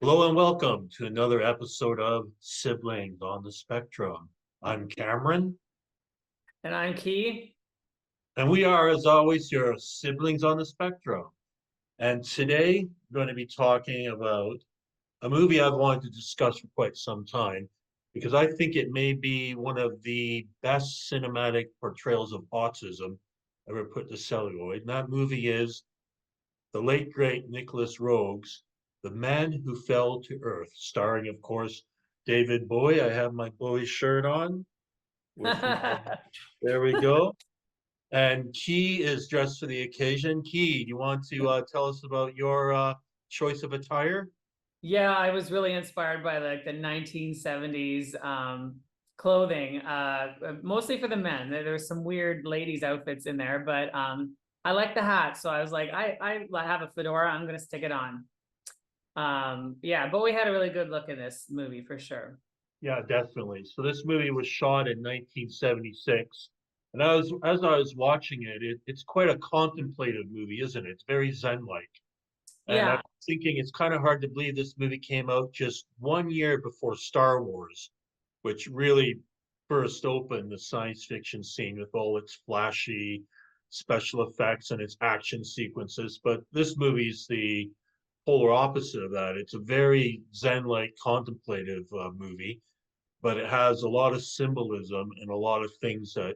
Hello and welcome to another episode of Siblings on the Spectrum. I'm Cameron, And I'm Key. and we are, as always, your siblings on the spectrum. And today we're going to be talking about a movie I've wanted to discuss for quite some time because I think it may be one of the best cinematic portrayals of autism ever put to celluloid. And that movie is the late, great Nicholas Roeg's The Man Who Fell to Earth, starring, of course, David Bowie. I have my Bowie shirt on with my, there we go. And Key is dressed for the occasion. Key, do you want to tell us about your choice of attire? Yeah, I was really inspired by the 1970s clothing, mostly for the men. There's some weird ladies outfits in there, but I like the hat, so I was like, I have a fedora, I'm gonna stick it on. Yeah, but we had a really good look in this movie for sure. Yeah, definitely. So this movie was shot in 1976. And as I was watching it's quite a contemplative movie, isn't it? It's very Zen-like. And I'm Yeah, thinking it's kind of hard to believe this movie came out just 1 year before Star Wars, which really burst open the science fiction scene with all its flashy special effects and its action sequences. But this movie's the polar opposite of that. It's a very Zen-like contemplative movie, but it has a lot of symbolism and a lot of things that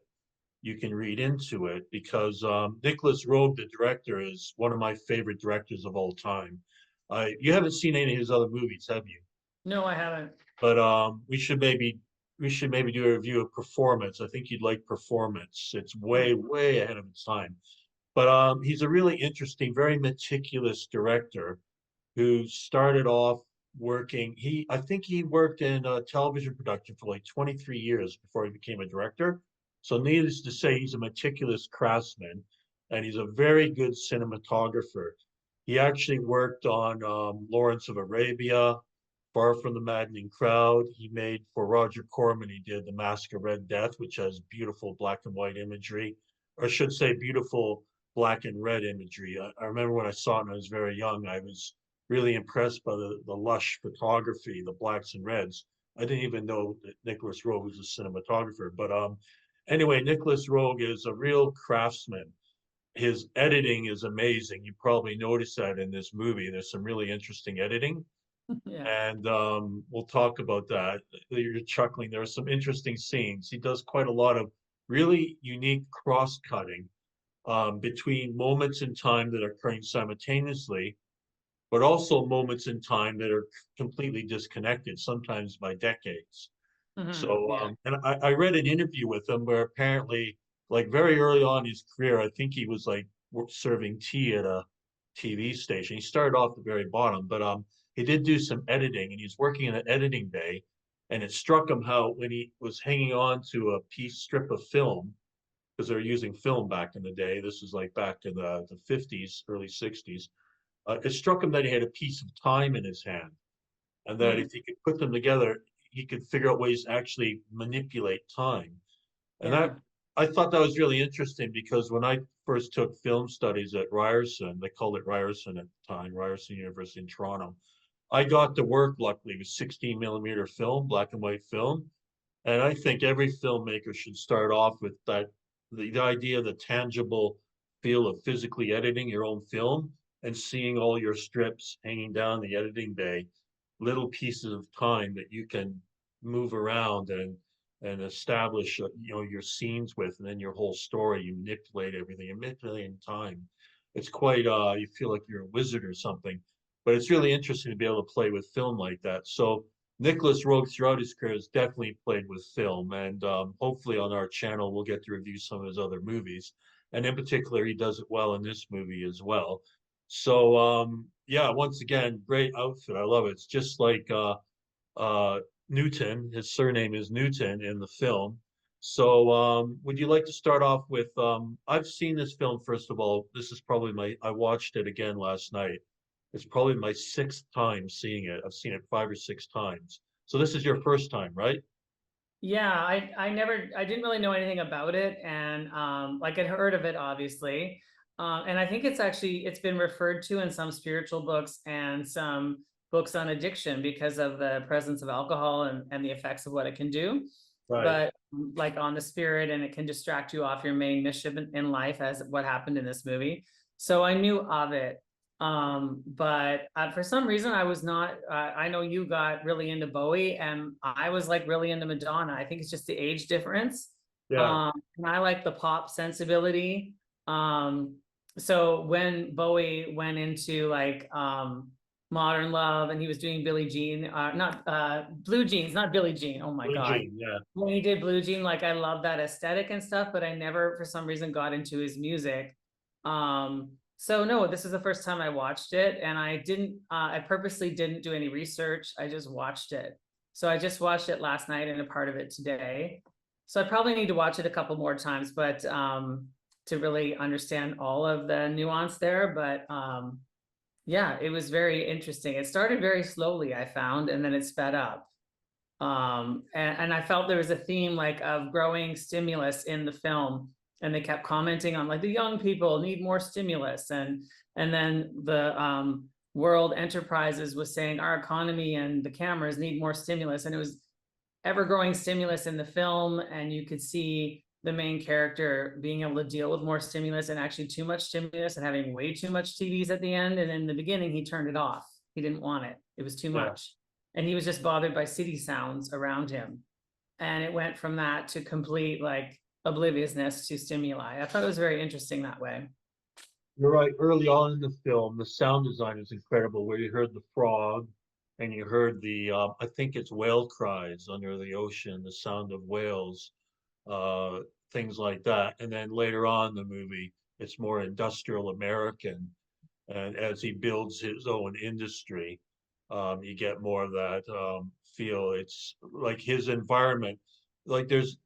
you can read into it because Nicholas Roeg, the director, is one of my favorite directors of all time. You haven't seen any of his other movies, have you? no, I haven't. But we should maybe do a review of Performance. I think you'd like Performance. It's way ahead of its time. But he's a really interesting, very meticulous director who started off working. I think he worked in television production for like 23 years before he became a director. So needless to say, he's a meticulous craftsman, and he's a very good cinematographer. He actually worked on Lawrence of Arabia, Far from the Maddening Crowd. He made for Roger Corman. He did The Mask of Red Death, which has beautiful black and white imagery, or I should say, beautiful black and red imagery. I remember when I saw it when I was very young, I was really impressed by the lush photography, the blacks and reds. I didn't even know that Nicholas Roeg was a cinematographer. But anyway, Nicholas Roeg is a real craftsman. His editing is amazing. You probably noticed that in this movie. There's some really interesting editing, Yeah. and we'll talk about that. You're chuckling. There are some interesting scenes. He does quite a lot of really unique cross cutting between moments in time that are occurring simultaneously, but also moments in time that are completely disconnected, sometimes by decades. So, Yeah. and I read an interview with him where apparently, like very early on in his career, I think he was like serving tea at a TV station. He started off at the very bottom, but he did do some editing, and he's working in an editing bay. And it struck him how when he was hanging on to a strip of film, because they were using film back in the day. This was like back in the 50s, early 60s. It struck him that he had a piece of time in his hand, and that if Mm, he could put them together, he could figure out ways to actually manipulate time. And that yeah. I thought that was really interesting because when I first took film studies at Ryerson, they called it Ryerson at the time, Ryerson University in Toronto. I got to work luckily with 16 millimeter film, black and white film. And I think every filmmaker should start off with that the idea, the tangible feel of physically editing your own film and seeing all your strips hanging down the editing bay, little pieces of time that you can move around and establish your scenes with, and then your whole story. You manipulate everything, you manipulate in time. It's quite you feel like you're a wizard or something. But it's really interesting to be able to play with film like that. So Nicholas Roeg throughout his career has definitely played with film, and hopefully on our channel we'll get to review some of his other movies. And in particular, he does it well in this movie as well. So yeah, once again, great outfit. I love it. It's just like uh, Newton. His surname is Newton in the film. So would you like to start off with? I've seen this film first of all. This is probably I watched it again last night. It's probably my sixth time seeing it. I've seen it 5 or 6 times. So this is your first time, right? Yeah, I didn't really know anything about it, and like I'd heard of it obviously. And I think it's been referred to in some spiritual books and some books on addiction because of the presence of alcohol and the effects of what it can do. Right. But like on the spirit, and it can distract you off your main mission in life, as what happened in this movie. So I knew of it. But for some reason I was not, I know you got really into Bowie, and I was like really into Madonna. I think it's just the age difference. Yeah. And I like the pop sensibility. So when Bowie went into like Modern Love, and he was doing Billie Jean, not Blue Jeans, not Billie Jean. Oh my Blue God. Jean, yeah. When he did Blue Jean, like I love that aesthetic and stuff, but I never for some reason got into his music. So no, this is the first time I watched it, and I purposely didn't do any research. I just watched it. So I just watched it last night and a part of it today. So I probably need to watch it a couple more times, but to really understand all of the nuance there. But yeah, it was very interesting. It started very slowly, I found, and then it sped up. And I felt there was a theme like of growing stimulus in the film, and they kept commenting on like the young people need more stimulus, and then the world enterprises was saying our economy and the cameras need more stimulus, and it was ever growing stimulus in the film, and you could see the main character being able to deal with more stimulus, and actually too much stimulus and having way too much TVs at the end. And in the beginning he turned it off. He didn't want it. It was too much. And he was just bothered by city sounds around him. And it went from that to complete like obliviousness to stimuli. I thought it was very interesting that way. You're right. Early on in the film, the sound design is incredible, where you heard the frog and you heard the, I think it's whale cries under the ocean, the sound of whales, uh, things like that. And then later on in the movie, it's more industrial American. And as he builds his own industry, you get more of that feel. It's like his environment. Like there's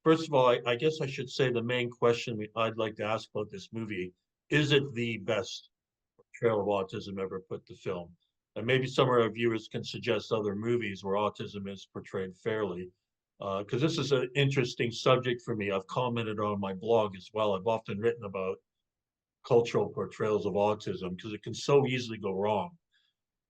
first of all, I guess I should say the main question I'd like to ask about this movie, is it the best portrayal of autism ever put to film? And maybe some of our viewers can suggest other movies where autism is portrayed fairly. Because this is an interesting subject for me. I've commented on my blog as well. I've often written about cultural portrayals of autism because it can so easily go wrong.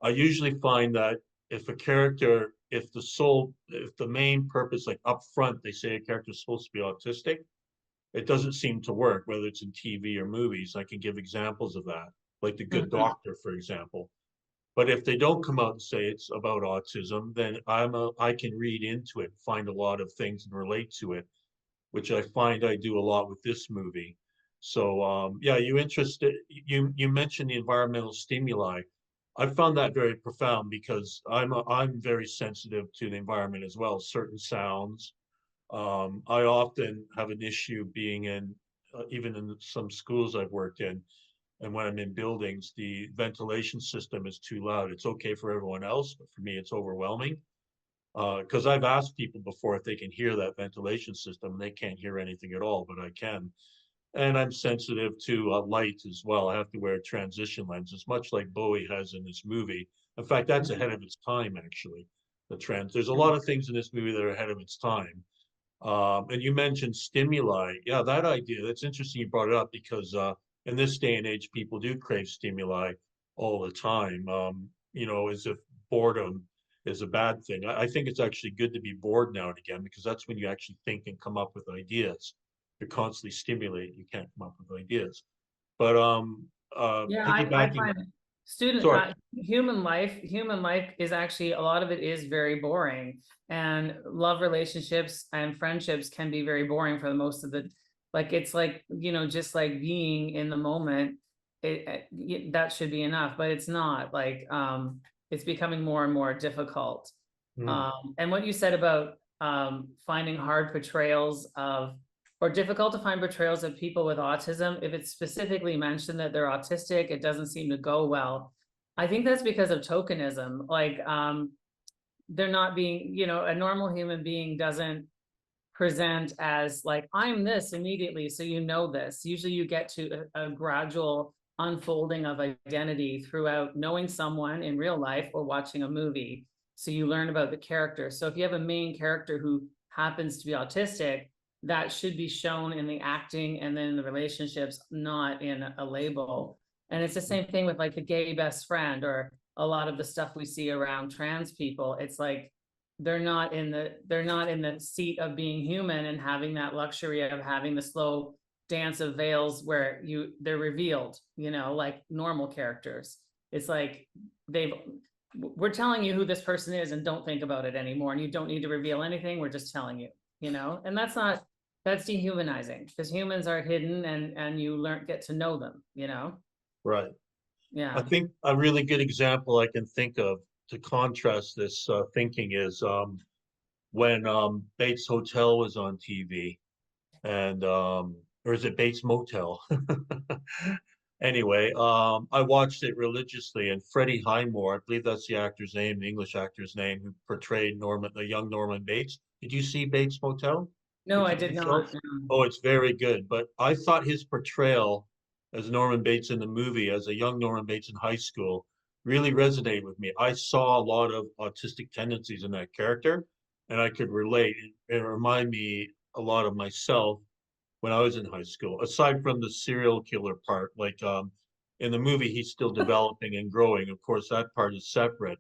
I usually find that if a character, if the main purpose, like up front, they say a character is supposed to be autistic, it doesn't seem to work, whether it's in TV or movies. I can give examples of that, like The Good Mhm. Doctor, for example. But if they don't come out and say it's about autism, then I can read into it, find a lot of things and relate to it, which I find I do a lot with this movie. So yeah, you mentioned the environmental stimuli. I found that very profound because I'm very sensitive to the environment as well, certain sounds. I often have an issue being in, even in some schools I've worked in, and when I'm in buildings, the ventilation system is too loud. It's okay for everyone else, but for me, it's overwhelming. Because I've asked people before if they can hear that ventilation system, and they can't hear anything at all, but I can. And I'm sensitive to light as well. I have to wear transition lenses, much like Bowie has in this movie. In fact, that's ahead of its time, actually. There's a lot of things in this movie that are ahead of its time. And you mentioned stimuli. Yeah, that idea, that's interesting you brought it up because in this day and age, people do crave stimuli all the time. As if boredom is a bad thing. I think it's actually good to be bored now and again because that's when you actually think and come up with ideas. You're constantly stimulated, you can't come up with ideas. But Yeah, I piggybacking, find student sorry, human life is actually, a lot of it is very boring, and love relationships and friendships can be very boring for the most of the, like it's like, just like being in the moment, that should be enough, but it's not. Like it's becoming more and more difficult. mm, And what you said about finding hard portrayals of, or difficult to find portrayals of people with autism, if it's specifically mentioned that they're autistic, it doesn't seem to go well. I think that's because of tokenism. Like they're not being, a normal human being doesn't present as like, I'm this immediately, so this. Usually you get to a gradual unfolding of identity throughout knowing someone in real life or watching a movie. So you learn about the character. So if you have a main character who happens to be autistic, that should be shown in the acting and then in the relationships, not in a label. And it's the same thing with like the gay best friend, or a lot of the stuff we see around trans people. It's like they're not in the seat of being human and having that luxury of having the slow dance of veils where they're revealed, like normal characters. It's like we're telling you who this person is and don't think about it anymore, and you don't need to reveal anything. We're just telling you, and that's dehumanizing, because humans are hidden, and you get to know them, Right. I yeah. think a really good example I can think of to contrast this thinking is when Bates Hotel was on TV, and or is it Bates Motel? Anyway, I watched it religiously, and Freddie Highmore, I believe that's the actor's name, the English actor's name, who portrayed the young Norman Bates. Did you see Bates Motel, the No, I did TV show? not. No. Oh, it's very good. But I thought his portrayal as Norman Bates in the movie, as a young Norman Bates in high school, really resonated with me. I saw a lot of autistic tendencies in that character, and I could relate. It reminded me a lot of myself when I was in high school, aside from the serial killer part. Like in the movie, he's still developing and growing. Of course, that part is separate.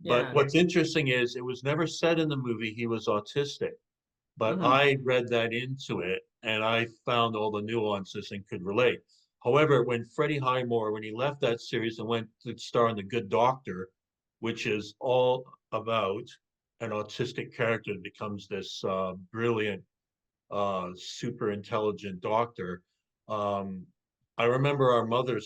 But Yeah. what's interesting is it was never said in the movie he was autistic, but Mhm. I read that into it, and I found all the nuances and could relate. However, when Freddie Highmore, when he left that series and went to star in The Good Doctor, which is all about an autistic character that becomes this brilliant, super intelligent doctor. Um, I remember our mother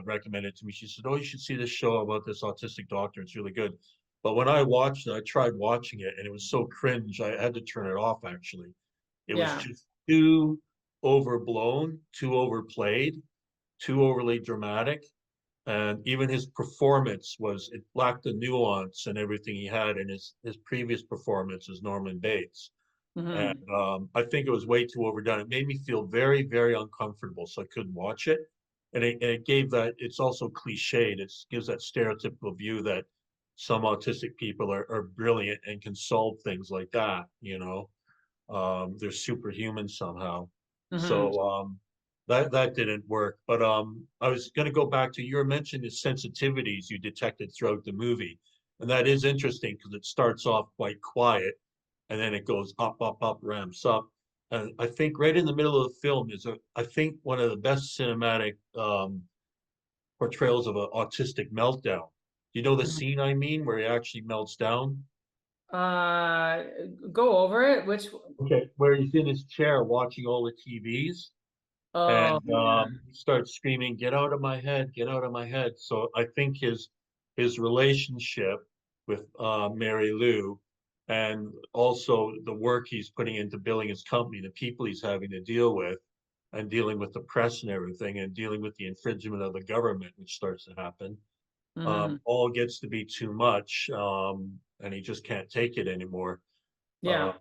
recommended it to me. She said, "Oh, you should see this show about this autistic doctor. It's really good." But when I watched it, I tried watching it, and it was so cringe. I had to turn it off. Actually, it was Yeah. just too overblown, too overplayed, too overly dramatic, and even his performance it lacked the nuance and everything he had in his previous performance as Norman Bates. And Mhm. I think it was way too overdone. It made me feel very, very uncomfortable, so I couldn't watch it. And it gave that, it's also cliched. It gives that stereotypical view that some autistic people are brilliant and can solve things like that, they're superhuman somehow. Mhm. So that didn't work. But I was going to go back to, you were mentioning the sensitivities you detected throughout the movie. And that is interesting because it starts off quite quiet, and then it goes up, ramps up. And I think right in the middle of the film is, I think, one of the best cinematic portrayals of an autistic meltdown. You know the Mhm. scene I mean, where he actually melts down? Uh, go over it. Which? Okay, where he's in his chair watching all the TVs, Oh, and yeah. he starts screaming, "Get out of my head! Get out of my head!" So I think his relationship with Mary Lou, and also the work he's putting into building his company, the people he's having to deal with, and dealing with the press and everything, and dealing with the infringement of the government, which starts to happen, Mhm. all gets to be too much, and he just can't take it anymore. Uh, Yeah.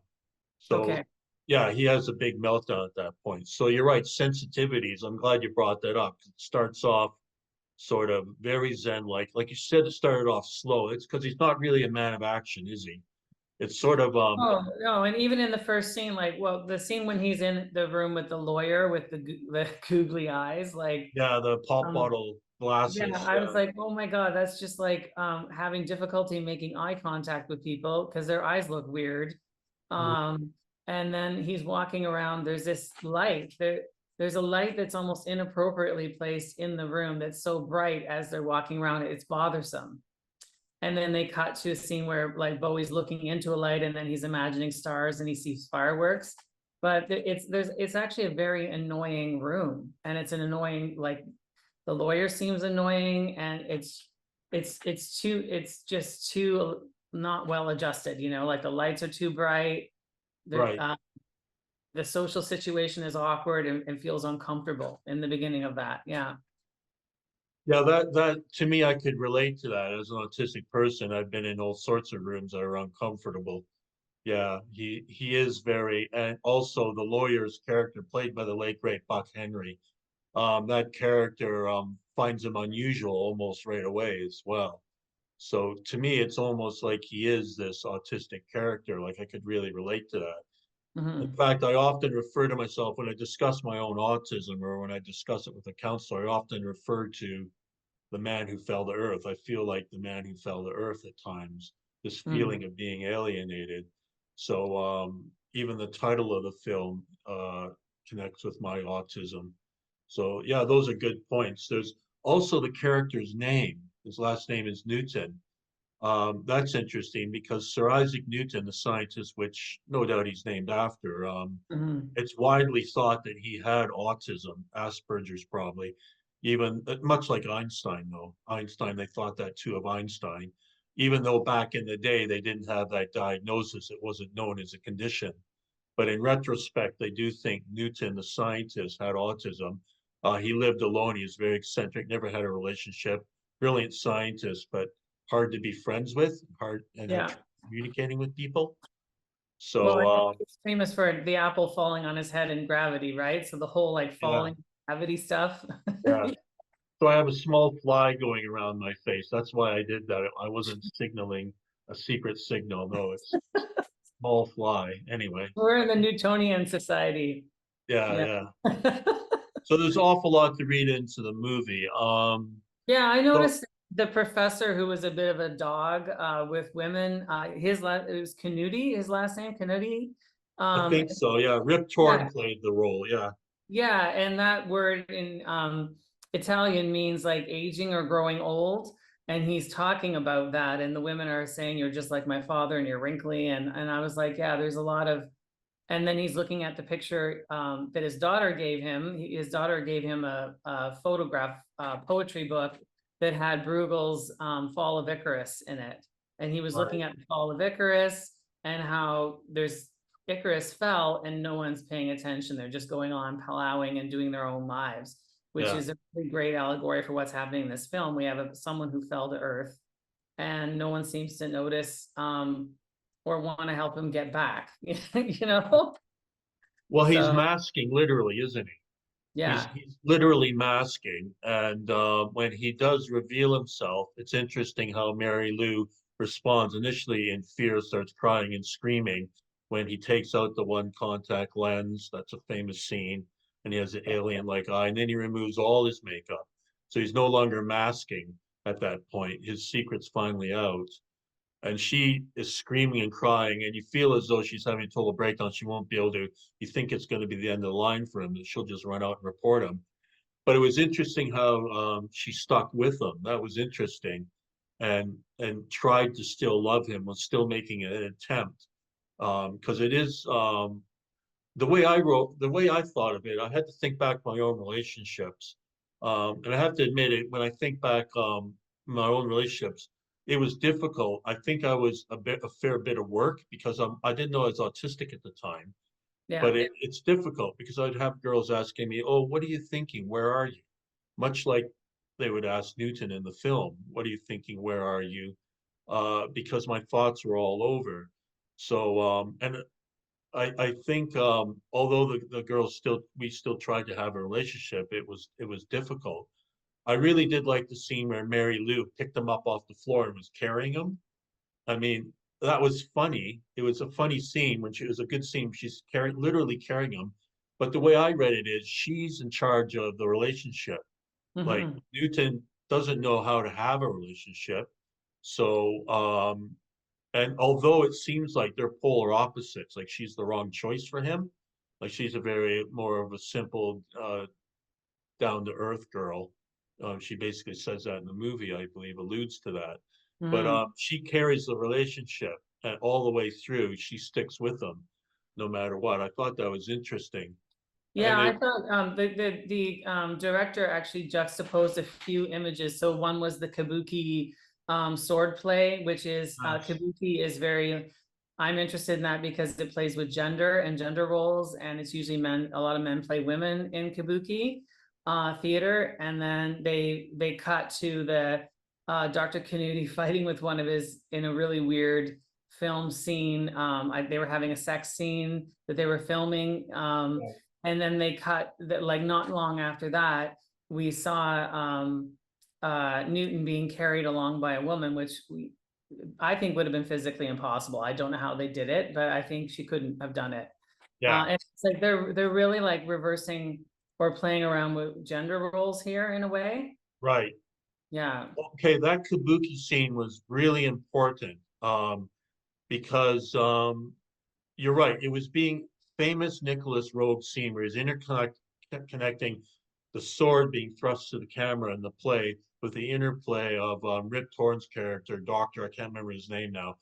so Okay. yeah, he has a big meltdown at that point. So you're right, sensitivities. I'm glad you brought that up. It starts off sort of very zen-like. Like you said, it started off slow. It's because he's not really a man of action, is he? It's sort of Oh, no, and even in the first scene, like, well, the scene when he's in the room with the lawyer with the googly eyes, like, yeah, the pop um, bottle yeah, glasses. I was Yeah. like, oh my God, that's just like having difficulty making eye contact with people because their eyes look weird. Um, and then he's walking around, there's this light there's a light that's almost inappropriately placed in the room that's so bright as they're walking around, it's bothersome. And then they cut to a scene where like Bowie's looking into a light and then he's imagining stars and he sees fireworks. But it's actually a very annoying room, and it's an annoying, like, the lawyer seems annoying, and it's just too not well adjusted, like the lights are too bright. Right. The social situation is awkward, and feels uncomfortable in the beginning of that. Yeah. Yeah, that to me, I could relate to that as an autistic person. I've been in all sorts of rooms that are uncomfortable. Yeah, he is very, and also the lawyer's character played by the late great Buck Henry. That character finds him unusual almost right away as well. So to me, it's almost like he is this autistic character. Like I could really relate to that. In Mhm. fact, I often refer to myself when I discuss my own autism or when I discuss it with a counselor, I often refer to the man who fell to earth. I feel like the man who fell to earth at times, this feeling of being alienated. So even the title of the film connects with my autism. So yeah, those are good points. There's also the character's name. His last name is Newton. That's interesting because Sir Isaac Newton, the scientist, which no doubt he's named after, Mhm. it's widely thought that he had autism, Asperger's probably, even much like Einstein, though. Einstein, they thought that too of Einstein, even though back in the day they didn't have that diagnosis, it wasn't known as a condition. But in retrospect, they do think Newton, the scientist, had autism. He lived alone. He was very eccentric, never had a relationship, brilliant scientist, but hard to be friends with, hard and had Yeah. trouble communicating with people. Well, I So think he's famous for the apple falling on his head in Gravity, right? So the whole like yeah, falling gravity stuff. yeah. So I have a small fly going around my face. That's why I did that. I wasn't signaling a secret signal. No, it's small fly. Anyway, We're in the Newtonian society. yeah, Yeah. yeah. So there's an awful lot to read into the movie. Yeah, I So noticed the professor who was a bit of a dog with women. It was Canutti, his last name, Canutti. I think so. Yeah, Rip Yeah, Torn played the role. Yeah, yeah, and that word in Italian means like aging or growing old. And he's talking about that, and the women are saying you're just like my father and you're wrinkly. And I was like, yeah, there's a lot of. And then he's looking at the picture that his daughter gave him. His daughter gave him a photograph poetry book that had Bruegel's Fall of Icarus in it. And he was right. looking at the Fall of Icarus and how there's Icarus fell and no one's paying attention. They're just going on plowing and doing their own lives, which Yeah. is a really great allegory for what's happening in this film. We have someone who fell to earth and no one seems to notice or want to help him get back, you know? Well, he's So, masking literally, isn't he? He's yeah. he's literally masking, and when he does reveal himself, it's interesting how Mary Lou responds. Initially in fear, starts crying and screaming when he takes out the one contact lens. That's a famous scene, and he has an alien-like eye, and then he removes all his makeup, so he's no longer masking at that point. His secret's finally out, and she is screaming and crying, and you feel as though she's having a total breakdown. She won't be able to. You think it's going to be the end of the line for him, and she'll just run out and report him. But it was interesting how she stuck with him. That was interesting, and tried to still love him, was still making an attempt. Because it is the way I thought of it. I had to think back my own relationships, and I have to admit it. When I think back my own relationships, it was difficult. I think I was a fair bit of work because I didn't know I was autistic at the time. Yeah. But it's difficult because I'd have girls asking me, "Oh, what are you thinking? Where are you?" Much like they would ask Newton in the film, "What are you thinking? Where are you?" Because my thoughts were all over. So, and I think although the girls we still tried to have a relationship, it was difficult. I really did like the scene where Mary Lou picked him up off the floor and was carrying him. I mean, that was funny. It was a funny scene when she it was a good scene. She's literally carrying him. But the way I read it is she's in charge of the relationship. Like Hmm. Newton doesn't know how to have a relationship. So, and although it seems like they're polar opposites, like she's the wrong choice for him, like she's a very more of a simple, down to earth girl. She basically says that in the movie, I believe, alludes to that. But Mm. she carries the relationship and all the way through. She sticks with them no matter what. I thought that was interesting. Yeah, And I it, thought the director actually juxtaposed a few images. So one was the kabuki sword play, which is nice. kabuki is very. I'm interested in that because it plays with gender and gender roles, and it's usually men. A lot of men play women in kabuki theater, and then they cut to the Dr. Canutti fighting with one of his in a really weird film scene. They were having a sex scene that they were filming. And then they cut that, like not long after that, we saw Newton being carried along by a woman, which I think would have been physically impossible. I don't know how they did it, but I think she couldn't have done it. Yeah, And it's like they're really like reversing or playing around with gender roles here in a way. right. Yeah. Okay, that kabuki scene was really important, because you're right. It was being famous Nicholas Roeg scene where he's connecting the sword being thrust to the camera in the play with the interplay of Rip Torn's character, Doctor, I can't remember his name now, Mhm.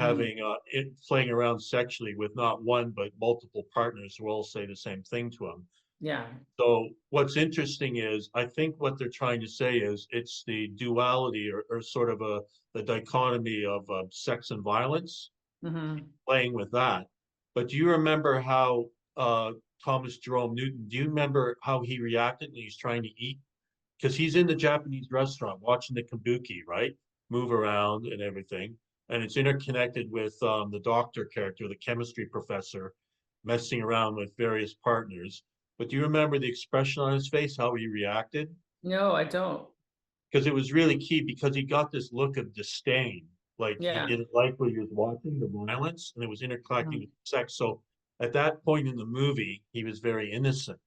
having it playing around sexually with not one but multiple partners who all say the same thing to him. Yeah. So what's interesting is I think what they're trying to say is it's the duality or sort of the dichotomy of sex and violence, Hmm. playing with that. But do you remember how Thomas Jerome Newton, do you remember how he reacted when he's trying to eat? Because he's in the Japanese restaurant watching the kabuki, right? Move around and everything. And it's interconnected with the doctor character, the chemistry professor, messing around with various partners. But do you remember the expression on his face, how he reacted? No, I don't. Because it was really key because he got this look of disdain. Like he Yeah. didn't like what he was watching, the violence, and it was interconnecting Mhm. with sex. So at that point in the movie, he was very innocent.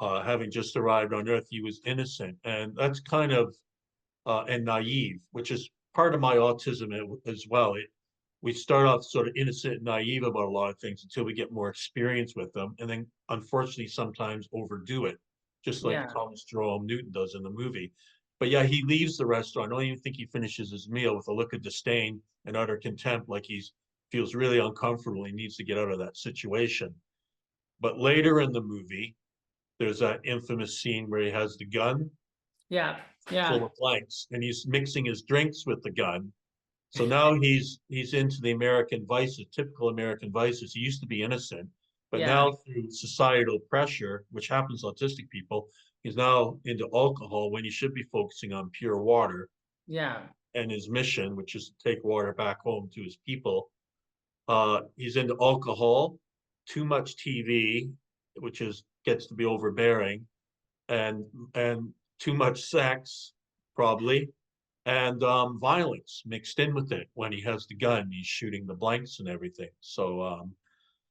Having just arrived on Earth, he was innocent. And that's kind of and naive, which is part of my autism as well. We start off sort of innocent and naive about a lot of things until we get more experience with them, and then unfortunately sometimes overdo it, just like Yeah. Thomas Jerome Newton does in the movie. But yeah, he leaves the restaurant. I don't even think he finishes his meal with a look of disdain and utter contempt, like he's feels really uncomfortable. He needs to get out of that situation. But later in the movie, there's that infamous scene where he has the gun Yeah. Yeah. full of blanks and he's mixing his drinks with the gun. So now he's into the American vices, typical American vices. He used to be innocent, but Yeah. now through societal pressure, which happens to autistic people, he's now into alcohol when he should be focusing on pure water Yeah. and his mission, which is to take water back home to his people. He's into alcohol, too much TV, which is gets to be overbearing, and and too much sex, probably, and violence mixed in with it. When he has the gun, he's shooting the blanks and everything. So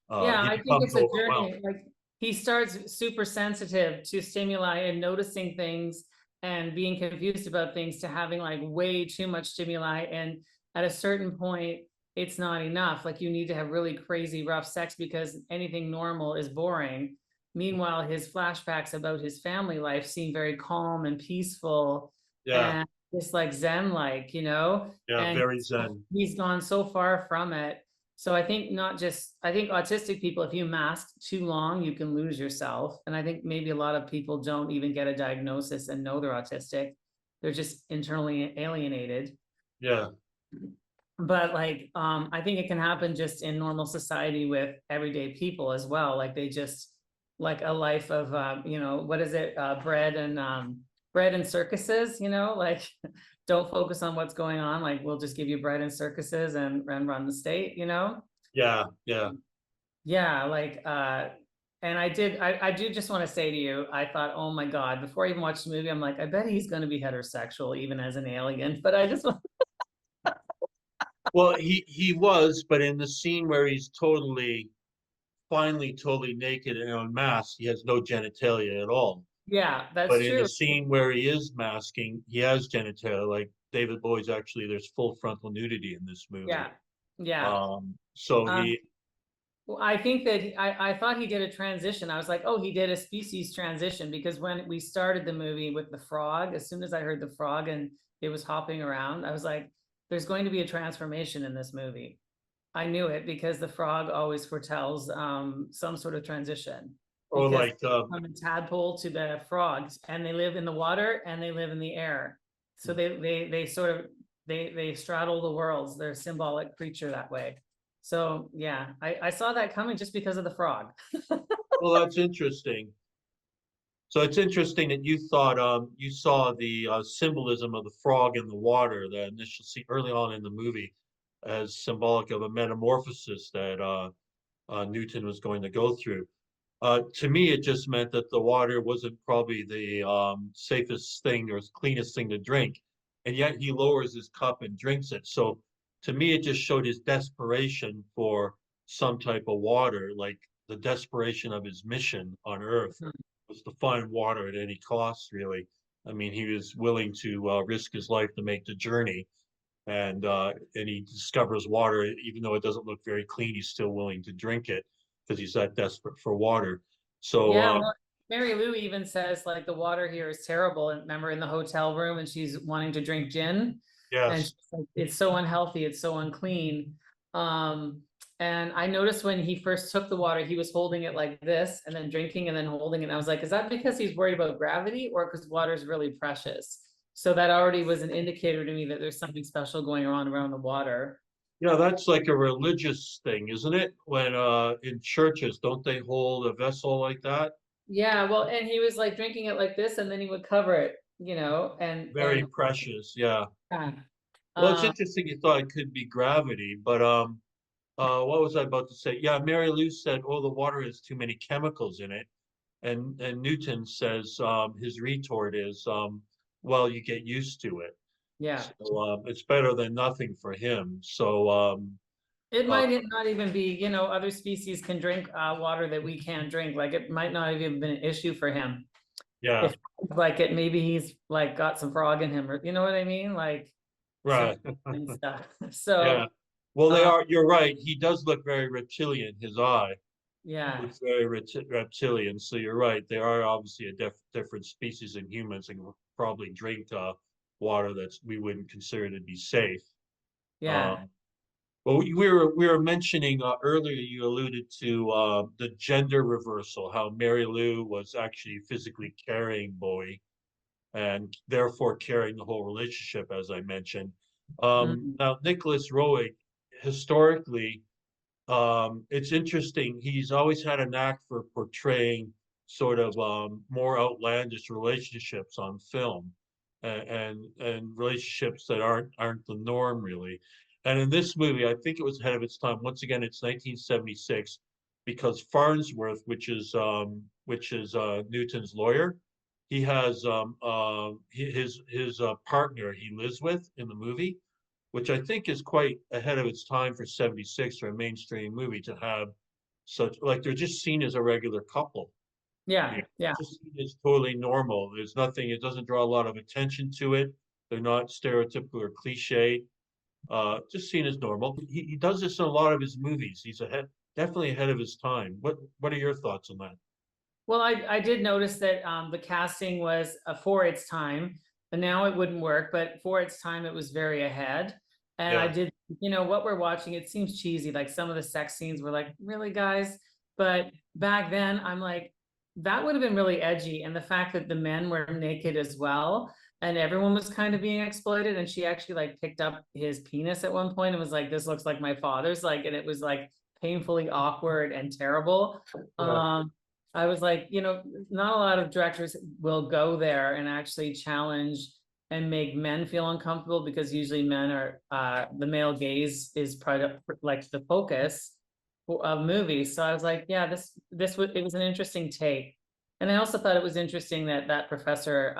Yeah, he I think becomes it's a overwhelmed. journey. Like he starts super sensitive to stimuli and noticing things and being confused about things to having like way too much stimuli. And at a certain point, it's not enough. Like you need to have really crazy rough sex because anything normal is boring. Meanwhile, his flashbacks about his family life seem very calm and peaceful Yeah, and just like Zen-like, you know? yeah, And very zen. he's gone so far from it. So I think not just, I think autistic people, if you mask too long, you can lose yourself. And I think maybe a lot of people don't even get a diagnosis and know they're autistic. They're just internally alienated. Yeah, But like, I think it can happen just in normal society with everyday people as well. Like they just like a life of, you know, what is it? Bread and circuses, you know, like don't focus on what's going on. Like we'll just give you bread and circuses and run the state, you know? yeah, yeah. Yeah, like and I do just want to say to you, I thought, oh my God, before I even watched the movie, I'm like, I bet he's gonna be heterosexual even as an alien. But I just Well, he was, but in the scene where he's finally totally naked and unmasked, he has no genitalia at all. yeah, But that's in the true. scene where he is masking, he has genitalia. Like David Bowie's actually, there's full frontal nudity in this movie. Yeah, yeah. So Um, he, well, I think that I thought he did a transition. I was like, oh, he did a species transition because when we started the movie with the frog, as soon as I heard the frog and it was hopping around, I was like, there's going to be a transformation in this movie. I knew it because the frog always foretells some sort of transition or because like, from a tadpole to the frogs and they live in the water and they live in the air. So they sort of they straddle the worlds. They're a symbolic creature that way. So yeah, I saw that coming just because of the frog. well, that's interesting. So it's interesting that you thought you saw the symbolism of the frog in the water, the initial scene early on in the movie, as symbolic of a metamorphosis that Newton was going to go through. To me, it just meant that the water wasn't probably the safest thing or cleanest thing to drink, and yet he lowers his cup and drinks it. So to me, it just showed his desperation for some type of water, like the desperation of his mission on Earth was to find water at any cost, really. I mean, he was willing to risk his life to make the journey, and he discovers water, even though it doesn't look very clean. He's still willing to drink it because he's that desperate for water. So Yeah, well, Mary Lou even says like the water here is terrible. And remember in the hotel room and she's wanting to drink gin and yes, she's like, it's so unhealthy, it's so unclean. Um, and I noticed when he first took the water, he was holding it like this and then drinking and then holding it. And I was like, is that because he's worried about gravity or because water is really precious? So that already was an indicator to me that there's something special going on around the water. yeah, that's like a religious thing, isn't it? When in churches, don't they hold a vessel like that? Yeah, well, and he was like drinking it like this and then he would cover it, Very precious, yeah. yeah. Well, it's Um, interesting you thought it could be gravity, but what was I about to say? Yeah, Mary Lou said, "Oh, the water has too many chemicals in it," and Newton says his retort is, "Well, you get used to it." yeah. So it's better than nothing for him. So It uh, might not even be, other species can drink water that we can't drink. Like it might not have even been an issue for him. yeah, If like it, maybe he's like got some frog in him, or you know what I mean? Like some right, and stuff. yeah. So, Well, they uh, are. You're right. He does look very reptilian. His eye yeah, looks very reptilian. So you're right. They are obviously a different species in humans, and will probably drink water that's we wouldn't consider to be safe. yeah, Um, Well, we were mentioning earlier. You alluded to the gender reversal, how Mary Lou was actually physically carrying Bowie, and therefore carrying the whole relationship, as I mentioned. mm, Now, Nicholas Roeg, historically, it's interesting. He's always had a knack for portraying sort of more outlandish relationships on film, and relationships that aren't the norm really. And in this movie, I think it was ahead of its time. Once again, it's 1976, because Farnsworth, which is Newton's lawyer, he has his partner he lives with in the movie, which I think is quite ahead of its time for 76 for a mainstream movie to have such, like, they're just seen as a regular couple. yeah, You know, yeah. just seen as totally normal. There's nothing, it doesn't draw a lot of attention to it. They're not stereotypical or cliche. Just seen as normal. He does this in a lot of his movies. He's definitely ahead of his time. What are your thoughts on that? Well, I did notice that the casting was for its time, but now it wouldn't work. But for its time, it was very ahead. And I Yeah, did, what we're watching, it seems cheesy. Like some of the sex scenes were like, really, guys? But back then, I'm like, that would have been really edgy. And the fact that the men were naked as well, and everyone was kind of being exploited. And she actually like picked up his penis at one point and was like, this looks like my father's. Like, and it was like painfully awkward and terrible. yeah, I was like, not a lot of directors will go there and actually challenge and make men feel uncomfortable because usually men are the male gaze is part of like the focus of movies. So I was like, yeah, this was it was an interesting take. And I also thought it was interesting that that professor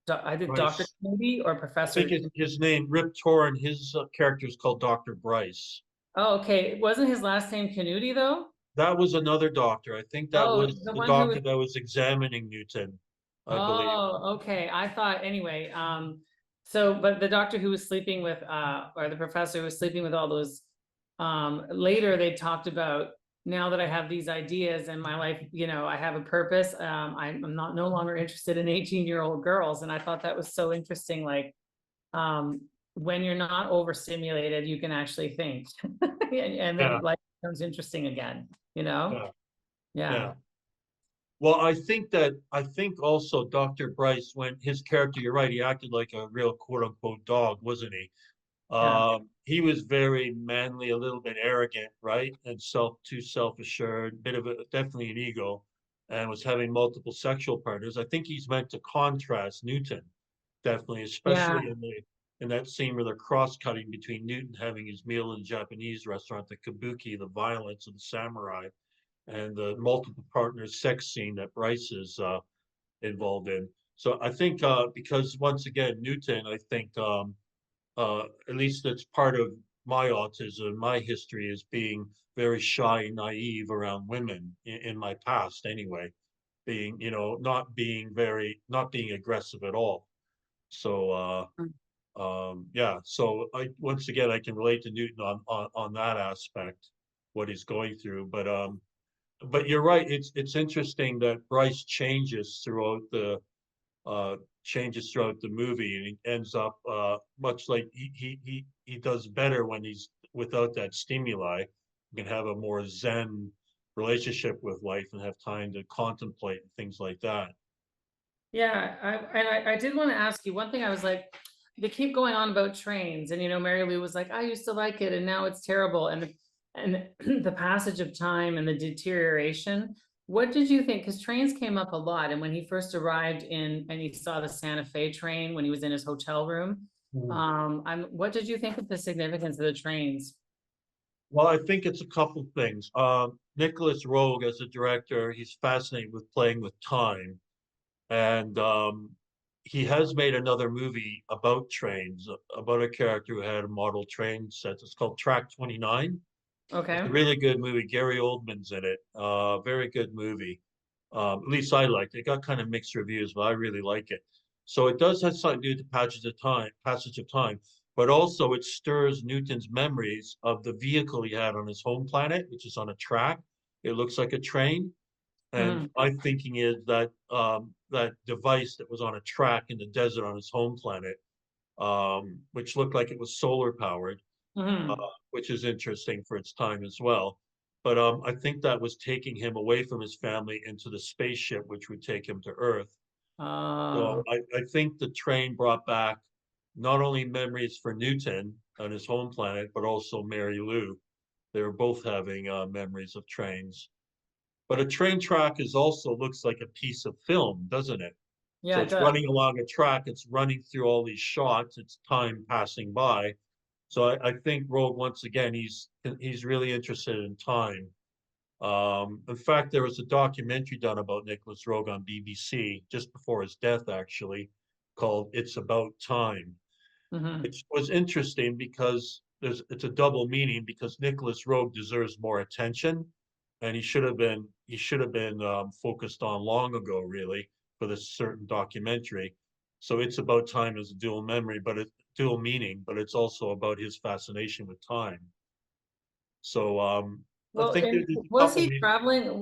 either Dr. Bryce. Canutti or I think Professor. his name, Rip Torn, his character is called Dr. Bryce. Oh, okay. Wasn't his last name Canutti though? That was another doctor. I think that Oh, was the the one who doctor was. that was examining Newton, I believe. Oh, okay. I thought anyway. So but the doctor who was sleeping with or the professor who was sleeping with all those later they talked about now that I have these ideas in my life, I have a purpose. I'm not no longer interested in 18-year-old girls. And I thought that was so interesting. Like um when you're not overstimulated, you can actually think. And Yeah, then life becomes interesting again, you know? yeah, Yeah. yeah. Well, I think also Dr. Bryce, when his character, you're right, he acted like a real quote unquote dog, wasn't he? Yeah. He was very manly, a little bit arrogant, right? And too self-assured, bit of a definitely an ego, and was having multiple sexual partners. I think he's meant to contrast Newton, definitely, Yeah. especially in that scene where they're cross-cutting between Newton having his meal in a Japanese restaurant, the kabuki, the violence of the samurai, and the multiple partners sex scene that Bryce is involved in. So I think because once again, Newton, I think at least that's part of my autism, my history is being very shy and naive around women in my past anyway, being, not being aggressive at all. So, yeah, so once again, I can relate to Newton on that aspect, what he's going through. But you're right. It's interesting that Bryce changes throughout the movie, and he ends up much like he does better when he's without that stimuli. You can have a more zen relationship with life and have time to contemplate and things like that. Yeah, I did want to ask you one thing. I was like, they keep going on about trains, and Mary Lou was like, I used to like it, and now it's terrible. And the passage of time and the deterioration. What did you think? Because trains came up a lot, and when he first arrived and he saw the Santa Fe train when he was in his hotel room, Mm. what did you think of the significance of the trains? Well, I think it's a couple things. Nicholas Roeg, as a director, he's fascinated with playing with time. And he has made another movie about trains, about a character who had a model train set. It's called Track 29. It's a Okay. really good movie. Gary Oldman's in it. Very good movie. At least I liked it. It got kind of mixed reviews, but I really like it. So it does have something to do with passage of time, but also it stirs Newton's memories of the vehicle he had on his home planet, which is on a track. It looks like a train. And Mhm. my thinking is that that device that was on a track in the desert on his home planet, which looked like it was solar powered, uh, Mhm. which is interesting for its time as well. But I think that was taking him away from his family into the spaceship, which would take him to Earth. So Uh, I think the train brought back not only memories for Newton on his home planet, but also Mary Lou. They were both having memories of trains. But a train track is also looks like a piece of film, doesn't it? yeah, So it it's does. running along a track, it's running through all these shots, it's time passing by. So I think Rogue, once again, he's really interested in time. In fact, there was a documentary done about Nicholas Roeg on BBC just before his death, actually, called "It's About Time," Mhm. which was interesting because it's a double meaning because Nicholas Roeg deserves more attention, and he should have been focused on long ago, really, for this certain documentary. So it's about time as a dual memory, but it's dual meaning, but it's also about his fascination with time. So I Well, think and there's a was couple he reasons. traveling,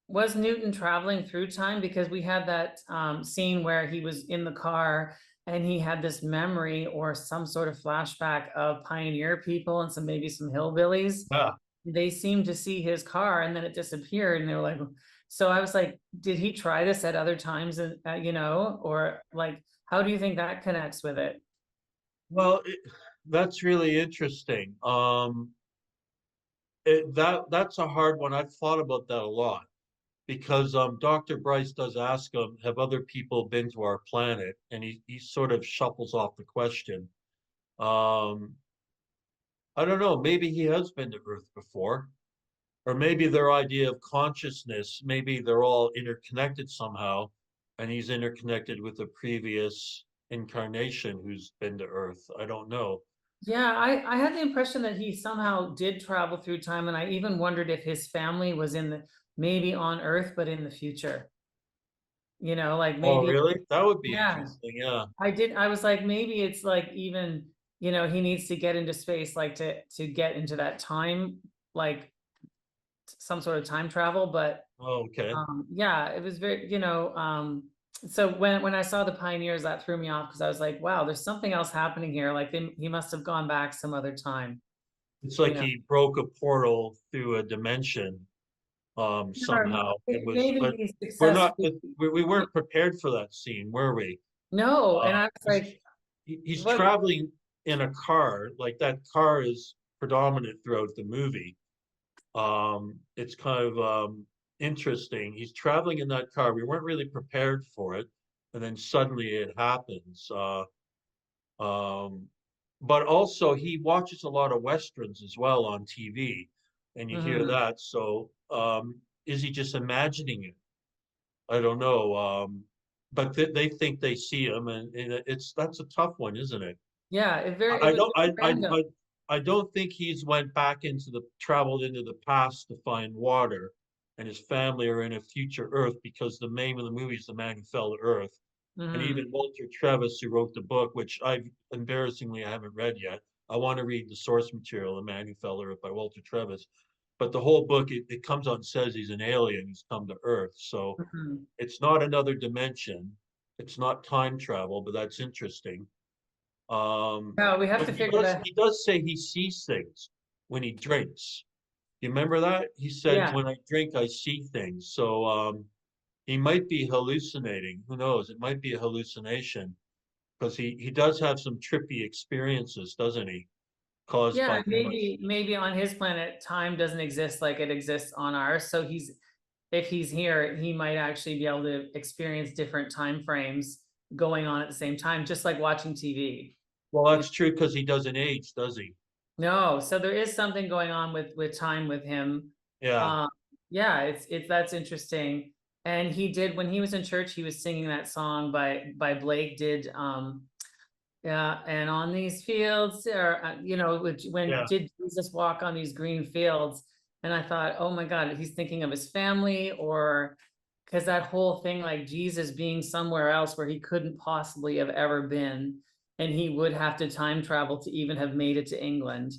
was Newton traveling through time? Because we had that scene where he was in the car and he had this memory or some sort of flashback of pioneer people and maybe some hillbillies. Yeah. They seemed to see his car and then it disappeared and they were like, so I was like, did he try this at other times and or like, how do you think that connects with it? Well, that's really interesting. That's a hard one. I've thought about that a lot because Dr. Bryce does ask him, have other people been to our planet? And he sort of shuffles off the question. Um, I don't know, maybe he has been to Earth before, or maybe their idea of consciousness, maybe they're all interconnected somehow, and he's interconnected with a previous incarnation who's been to Earth. I don't know. Yeah, I had the impression that he somehow did travel through time, and I even wondered if his family was maybe on Earth, but in the future. Like Oh, maybe, really? That would be yeah, interesting. Yeah. I was like, maybe it's like even, he needs to get into space, like to get into that time, like some sort of time travel. But Oh, okay. yeah, it was very, so when I saw the pioneers, that threw me off because I was like, wow, there's something else happening here. Like he must have gone back some other time, It's you like know. he broke a portal through a dimension Or somehow. It was, maybe but he we're not, successfully. we weren't prepared for that scene, were we? No, and Uh, I was he's, like, he's what? traveling in a car, like that car is predominant throughout the movie. It's kind of interesting. He's traveling in that car. We weren't really prepared for it, and then suddenly it happens. Um, but also he watches a lot of westerns as well on TV, and you hear Mhm. that. So is he just imagining it? I don't know. But they think they see him, and it's that's a tough one, isn't it? Yeah, it I was don't random. I don't think he's went back into the traveled into the past to find water. and his family are in a future Earth because the name of the movie is The Man Who Fell to Earth. And Mhm. even Walter Tevis, who wrote the book, which I haven't read yet. I want to read the source material, The Man Who Fell to Earth by Walter Tevis. But the whole book, it comes on and says he's an alien who's come to Earth. So Mhm. it's not another dimension. It's not time travel, but that's interesting. No, we have But to figure that. he does say he sees things when he drinks. You remember that? He said, Yeah. when I drink, I see things. So he might be hallucinating. Who knows? It might be a hallucination because he does have some trippy experiences, doesn't he? Caused Yeah, by too much. maybe on his planet, time doesn't exist like it exists on ours. So if he's here, he might actually be able to experience different time frames going on at the same time, just like watching TV. Well, You that's true because he doesn't age, does he? No, so there is something going on with time with him. Yeah, Um, yeah, it's that's interesting. And he did when he was in church, he was singing that song by Blake did yeah, and on these fields, or when yeah, did Jesus walk on these green fields? And I thought, oh my God, he's thinking of his family, or because that whole thing, like Jesus being somewhere else where he couldn't possibly have ever been, and he would have to time travel to even have made it to England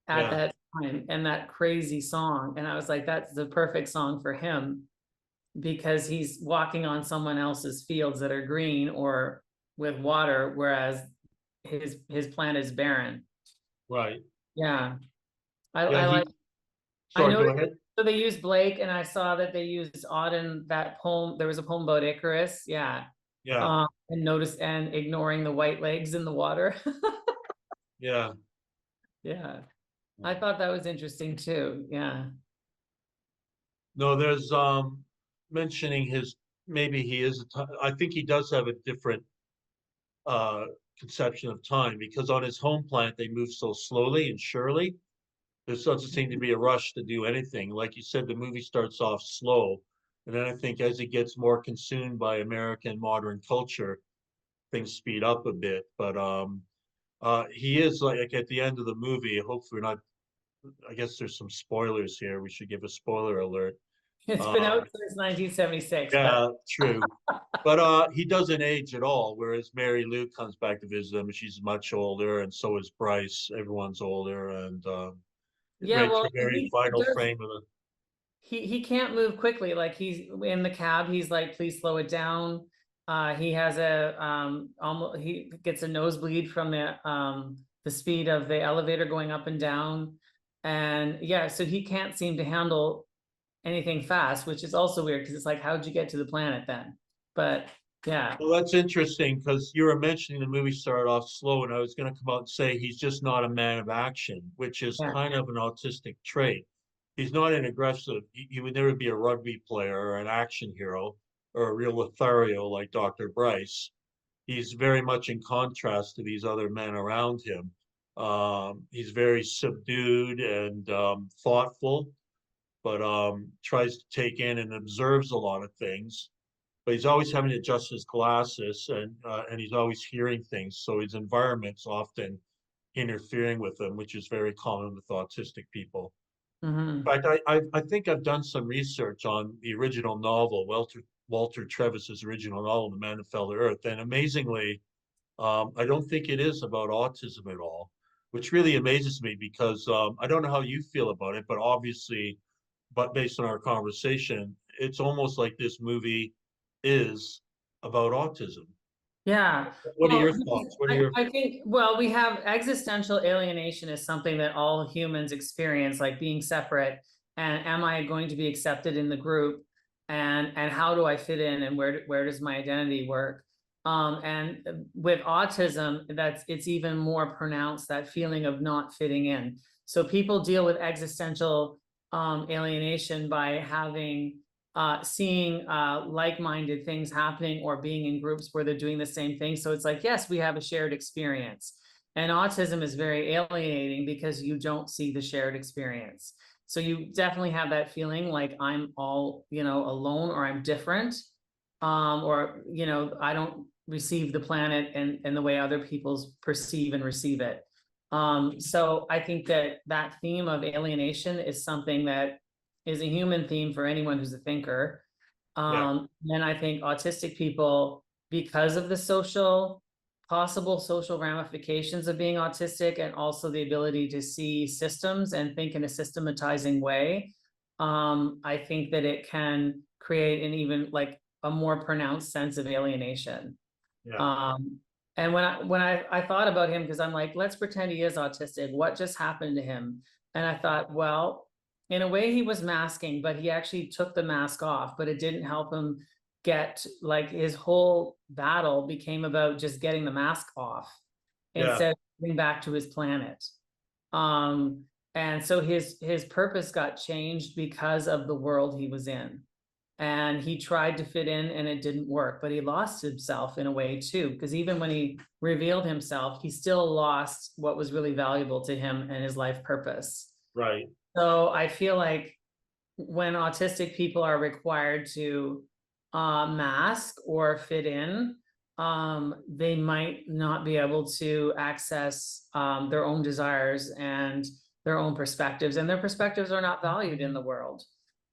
at yeah, that time, and that crazy song. And I was like, that's the perfect song for him because he's walking on someone else's fields that are green or with water, whereas his planet is barren. right. Yeah, Yeah, I like. I sorry, know go that. ahead. So they used Blake, and I saw that they used Auden. That poem. There was a poem about Icarus. Yeah, Yeah, and notice and ignoring the white legs in the water. yeah. Yeah, I thought that was interesting too. Yeah. No, there's mentioning his maybe he is I think he does have a different uh conception of time because on his home planet they move so slowly and surely. There doesn't seem to be a rush to do anything. Like you said, the movie starts off slow, and then I think as it gets more consumed by American modern culture, things speed up a bit. But he is like at the end of the movie. Hopefully, not. I guess there's some spoilers here. We should give a spoiler alert. It's been out Um, since 1976, but yeah, true. But he doesn't age at all. Whereas Mary Lou comes back to visit him, she's much older, and so is Bryce. Everyone's older, and yeah, right to well, the very he final does. frame of the. He can't move quickly. Like he's in the cab, he's like, please slow it down. He has a almost he gets a nosebleed from the speed of the elevator going up and down. And yeah, so he can't seem to handle anything fast, which is also weird because it's like, how'd you get to the planet then? But yeah, Well, that's interesting because you were mentioning the movie started off slow, and I was going to come out and say he's just not a man of action, which is yeah. kind of an autistic trait. He's not an aggressive, he would never be a rugby player or an action hero or a real Lothario like Dr. Bryce. He's very much in contrast to these other men around him. He's very subdued and thoughtful, but tries to take in and observes a lot of things, but he's always having to adjust his glasses and he's always hearing things. So his environment's often interfering with him, which is very common with autistic people. Hmm. In fact, I think I've done some research on the original novel, Walter Trevis's original novel, The Man Who Fell to Earth, and amazingly, I don't think it is about autism at all, which really amazes me because I don't know how you feel about it, but obviously, but based on our conversation, it's almost like this movie is about autism. Yeah. What are Well, your thoughts? What are your I think, well, we have existential alienation is something that all humans experience, like being separate. And am I going to be accepted in the group? And how do I fit in? And where does my identity work? And with autism, it's even more pronounced, that feeling of not fitting in. So people deal with existential alienation by seeing like-minded things happening or being in groups where they're doing the same thing. So it's like, yes, we have a shared experience. And autism is very alienating because you don't see the shared experience. So you definitely have that feeling like I'm all, alone, or I'm different. Or, I don't receive the planet and the way other people perceive and receive it. So I think that theme of alienation is something that is a human theme for anyone who's a thinker. Yeah, Then I think autistic people, because of the possible social ramifications of being autistic, and also the ability to see systems and think in a systematizing way, I think that it can create an even like a more pronounced sense of alienation. yeah, Um, and when I thought about him, because I'm like, let's pretend he is autistic. What just happened to him? And I thought, well, in a way he was masking, but he actually took the mask off, but it didn't help him get, like, his whole battle became about just getting the mask off yeah, instead of getting back to his planet. Um, and so his purpose got changed because of the world he was in. And he tried to fit in and it didn't work, but he lost himself in a way too, because even when he revealed himself, he still lost what was really valuable to him and his life purpose. right, So I feel like when autistic people are required to mask or fit in, they might not be able to access their own desires and their own perspectives, and their perspectives are not valued in the world.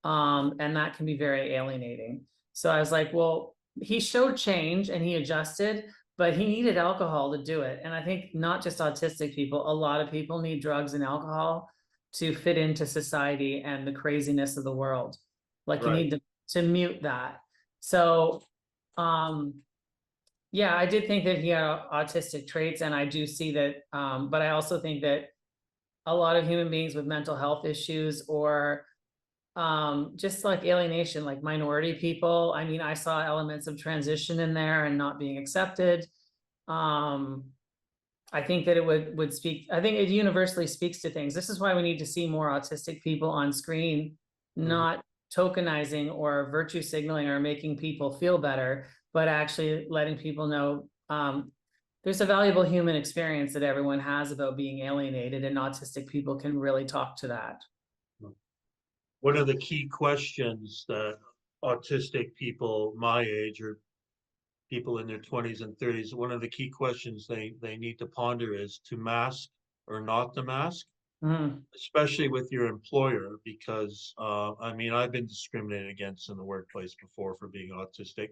And that can be very alienating. So I was like, well, he showed change and he adjusted, but he needed alcohol to do it. And I think not just autistic people, a lot of people need drugs and alcohol to fit into society and the craziness of the world. Like you right. need to mute that. So yeah, I did think that he had autistic traits, and I do see that, but I also think that a lot of human beings with mental health issues, or just like alienation, like minority people, I mean, I saw elements of transition in there and not being accepted. um I think that it would speak, I think it universally speaks to things. This is why we need to see more autistic people on screen, Mhm. not tokenizing or virtue signaling or making people feel better, but actually letting people know there's a valuable human experience that everyone has about being alienated, and autistic people can really talk to that. One of the key questions that autistic people my age, or people in their 20s and 30s, one of the key questions they need to ponder is to mask or not to mask, Mm, especially with your employer, because I mean, I've been discriminated against in the workplace before for being autistic.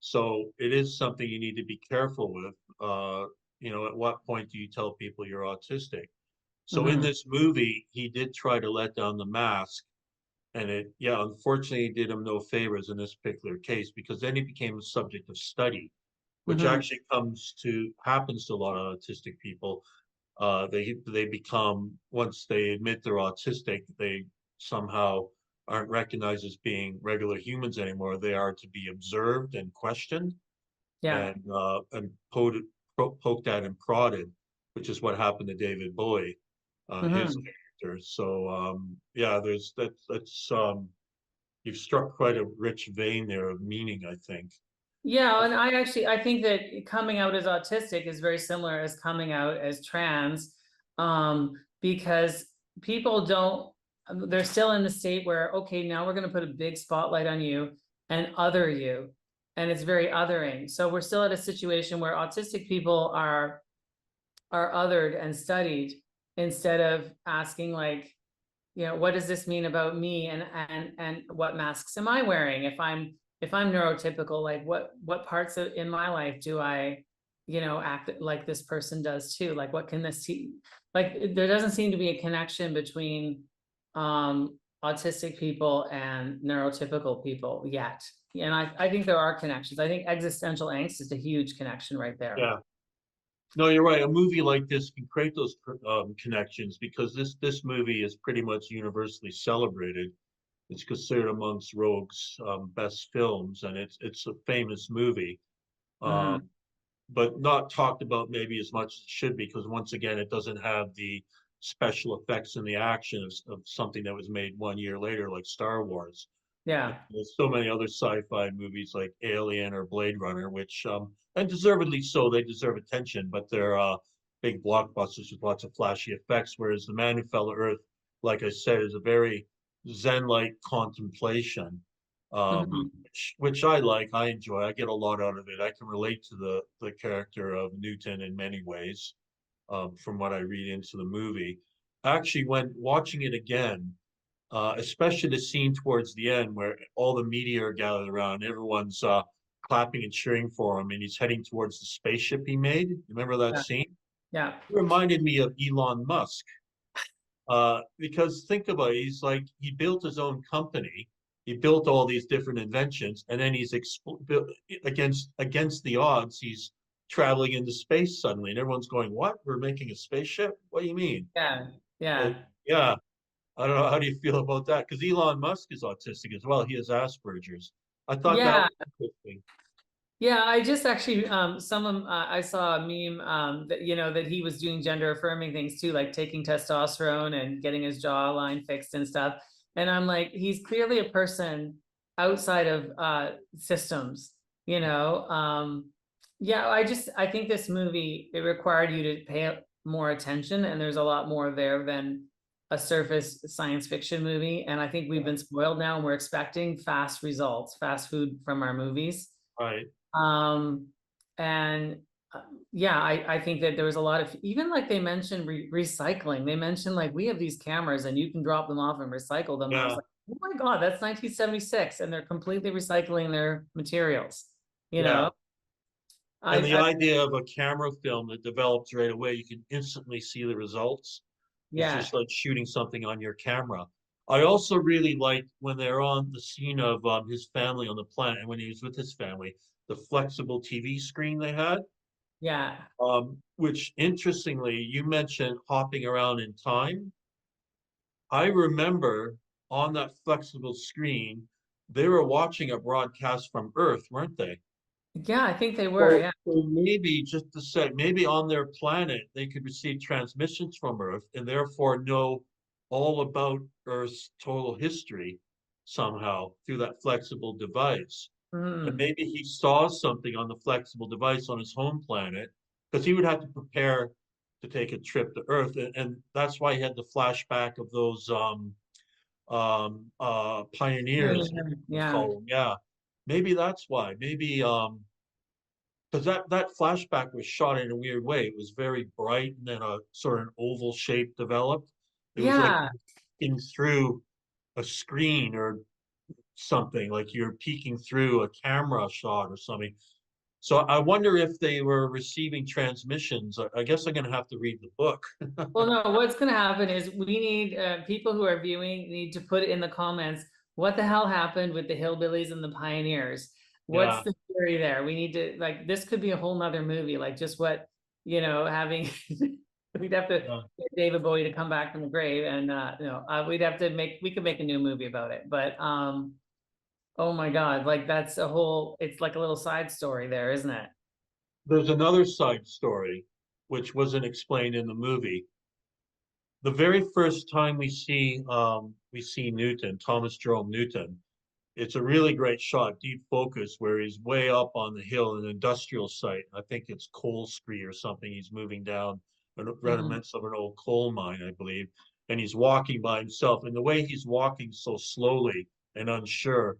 So it is something you need to be careful with. At what point do you tell people you're autistic? So in mhm. this movie, he did try to let down the mask, and it, yeah, unfortunately did him no favors in this particular case, because then he became a subject of study, which Mhm. actually happens to a lot of autistic people. They become, once they admit they're autistic, they somehow aren't recognized as being regular humans anymore. They are to be observed and questioned, Yeah. and poked at and prodded, which is what happened to David Bowie, his Mhm. character. So yeah, that's you've struck quite a rich vein there of meaning, I think. Yeah, and I think that coming out as autistic is very similar as coming out as trans, because people don't, they're still in the state where, okay, now we're going to put a big spotlight on you and other you, and it's very othering. So we're still at a situation where autistic people are othered and studied, instead of asking, like, what does this mean about me, and what masks am I wearing if I'm neurotypical, like what parts in my life do I act like this person does too, like what can this see, like there doesn't seem to be a connection between autistic people and neurotypical people yet. And I think there are connections. I think existential angst is a huge connection right there. Yeah. No, you're right. A movie like this can create those connections, because this movie is pretty much universally celebrated. It's considered amongst Roeg's best films, and it's a famous movie, Mhm. um, but not talked about maybe as much as it should, because once again, it doesn't have the special effects and the action of something that was made 1 year later, like Star Wars. And Yeah. there's so many other sci-fi movies like Alien or Blade Runner, which and deservedly so, they deserve attention, but they're big blockbusters with lots of flashy effects. Whereas The Man Who Fell to Earth, like I said, is a very Zen-like contemplation, Mhm. which I like, I enjoy, I get a lot out of it. I can relate to the character of Newton in many ways, from what I read into the movie. Actually, when watching it again, especially the scene towards the end where all the media are gathered around, everyone's clapping and cheering for him, and he's heading towards the spaceship he made. Remember that Yeah. scene? Yeah. It reminded me of Elon Musk. Because think about it, he's like, he built his own company, he built all these different inventions, and then he's against the odds, he's traveling into space suddenly, and everyone's going, "What? We're making a spaceship? What do you mean?" Yeah. Uh, Yeah. yeah, I don't know. How do you feel about that? Because Elon Musk is autistic as well. He has Asperger's. I thought that Yeah. was interesting. Yeah, I just actually I saw a meme that that he was doing gender affirming things too, like taking testosterone and getting his jawline fixed and stuff. And I'm like, he's clearly a person outside of systems, you know. Yeah, I think this movie, it required you to pay more attention, and there's a lot more there than a surface science fiction movie. And I think we've been spoiled now, and we're expecting fast results, fast food from our movies. Right. Um, and yeah, I think that there was a lot of, even like they mentioned recycling. They mentioned like, we have these cameras and you can drop them off and recycle them. And I was Yeah. like, oh my God, that's 1976, and they're completely recycling their materials, you Yeah. know? And the I idea of a camera film that develops right away, you can instantly see the results. It's yeah, just like shooting something on your camera. I also really liked when they're on the scene of his family on the planet, and when he was with his family, the flexible TV screen they had, yeah, which interestingly, you mentioned hopping around in time. I remember on that flexible screen, they were watching a broadcast from Earth, weren't they? yeah, I think they were, So, yeah. so maybe just to say, maybe on their planet, they could receive transmissions from Earth and therefore know all about Earth's total history somehow through that flexible device. And Mm. maybe he saw something on the flexible device on his home planet because he would have to prepare to take a trip to Earth. And that's why he had the flashback of those pioneers, we'll Yeah, call them. Yeah. Maybe that's why. Maybe because that flashback was shot in a weird way. It was very bright, and then a sort of an oval shape developed. It was like yeah. peeking through a screen or something, like you're peeking through a camera shot or something. So I wonder if they were receiving transmissions. I guess I'm gonna have to read the book. Well, no, what's going to happen is we need people who are viewing need to put in the comments, what the hell happened with the hillbillies and the pioneers? What's Yeah, the theory there? We need to, like, this could be a whole nother movie, like just what, having, we'd have to yeah. get David Bowie to come back from the grave, and, we'd have to we could make a new movie about it. But, oh my God, like that's it's like a little side story there, isn't it? There's another side story which wasn't explained in the movie. The very first time we see Newton, Thomas Jerome Newton, it's a really great shot, deep focus, where he's way up on the hill in an industrial site. I think it's Coal Street or something. He's moving down Mhm. remnants of an old coal mine, I believe, and he's walking by himself. And the way he's walking so slowly and unsure,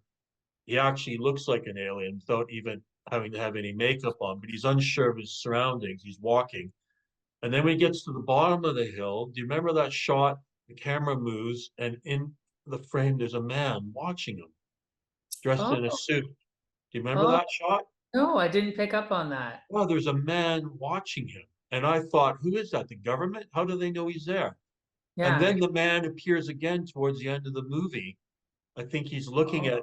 he actually looks like an alien without even having to have any makeup on. But he's unsure of his surroundings. He's walking, and then when he gets to the bottom of the hill, do you remember that shot? The camera moves, and in the frame, there's a man watching him, dressed in a Oh, suit. Do you remember oh, that shot? no, I didn't pick up on that. Well, there's a man watching him. And I thought, who is that? The government? How do they know he's there? And Yeah. then the man appears again towards the end of the movie. I think he's looking Oh, at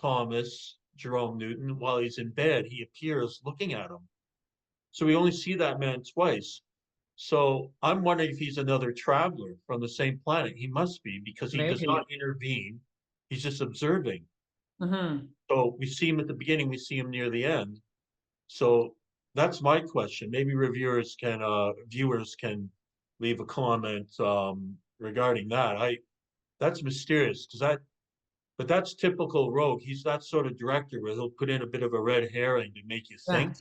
Thomas Jerome Newton while he's in bed. He appears looking at him. So we only see that man twice. So I'm wondering if he's another traveler from the same planet. He must be because he does maybe. not intervene. He's just observing. Hmm. So we see him at the beginning, we see him near the end. So that's my question. Maybe viewers can leave a comment regarding that. I That's mysterious because but that's typical Rogue. He's that sort of director where he'll put in a bit of a red herring to make you Yeah. think.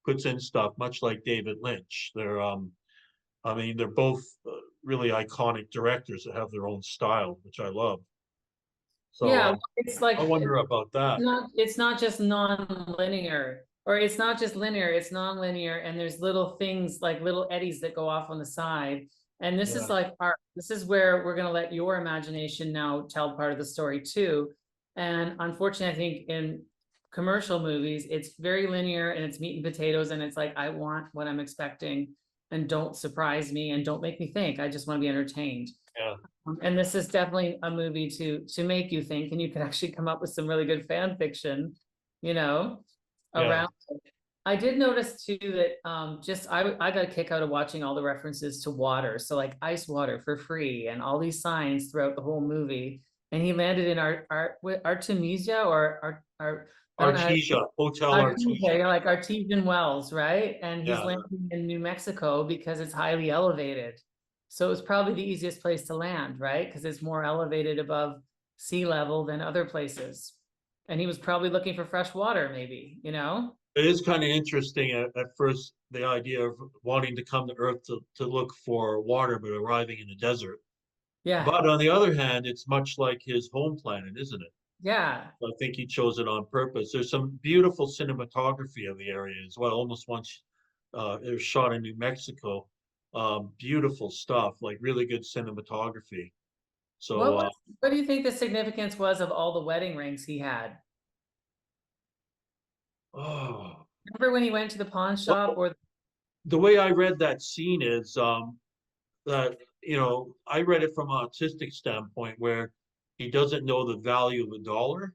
Puts in stuff much like David Lynch. I mean, they're both really iconic directors that have their own style, which I love. So Yeah, it's like I wonder about that. it's not just non-linear, or it's not just linear, it's non-linear, and there's little things like little eddies that go off on the side. And this is Yeah, like this is where we're gonna let your imagination now tell part of the story too. And unfortunately, I think in commercial movies, it's very linear and it's meat and potatoes, and it's like, I want what I'm expecting, and don't surprise me and don't make me think. I just want to be entertained. yeah, And this is definitely a movie to make you think, and you can actually come up with some really good fan fiction, you know, yeah. around. I did notice too that I got a kick out of watching all the references to water. So like ice water for free and all these signs throughout the whole movie. And he landed in Artemisia or I don't know how Artesia, Hotel Artesia, Artesia. yeah, like Artesian Wells, right? And he's Yeah, landing in New Mexico because it's highly elevated. So it's probably the easiest place to land, right? Because it's more elevated above sea level than other places. And he was probably looking for fresh water, maybe, you know? it is kind of interesting at first, the idea of wanting to come to Earth to look for water, but arriving in a desert. Yeah, But on the other hand, it's much like his home planet, isn't it? yeah. I think he chose it on purpose. There's some beautiful cinematography of the area as well. Almost once it was shot in New Mexico. Beautiful stuff, like really good cinematography. What So, was what do you think the significance was of all the wedding rings he had? oh, Remember when he went to the pawn shop well, or the way I read that scene is that, I read it from an autistic standpoint where he doesn't know the value of a dollar.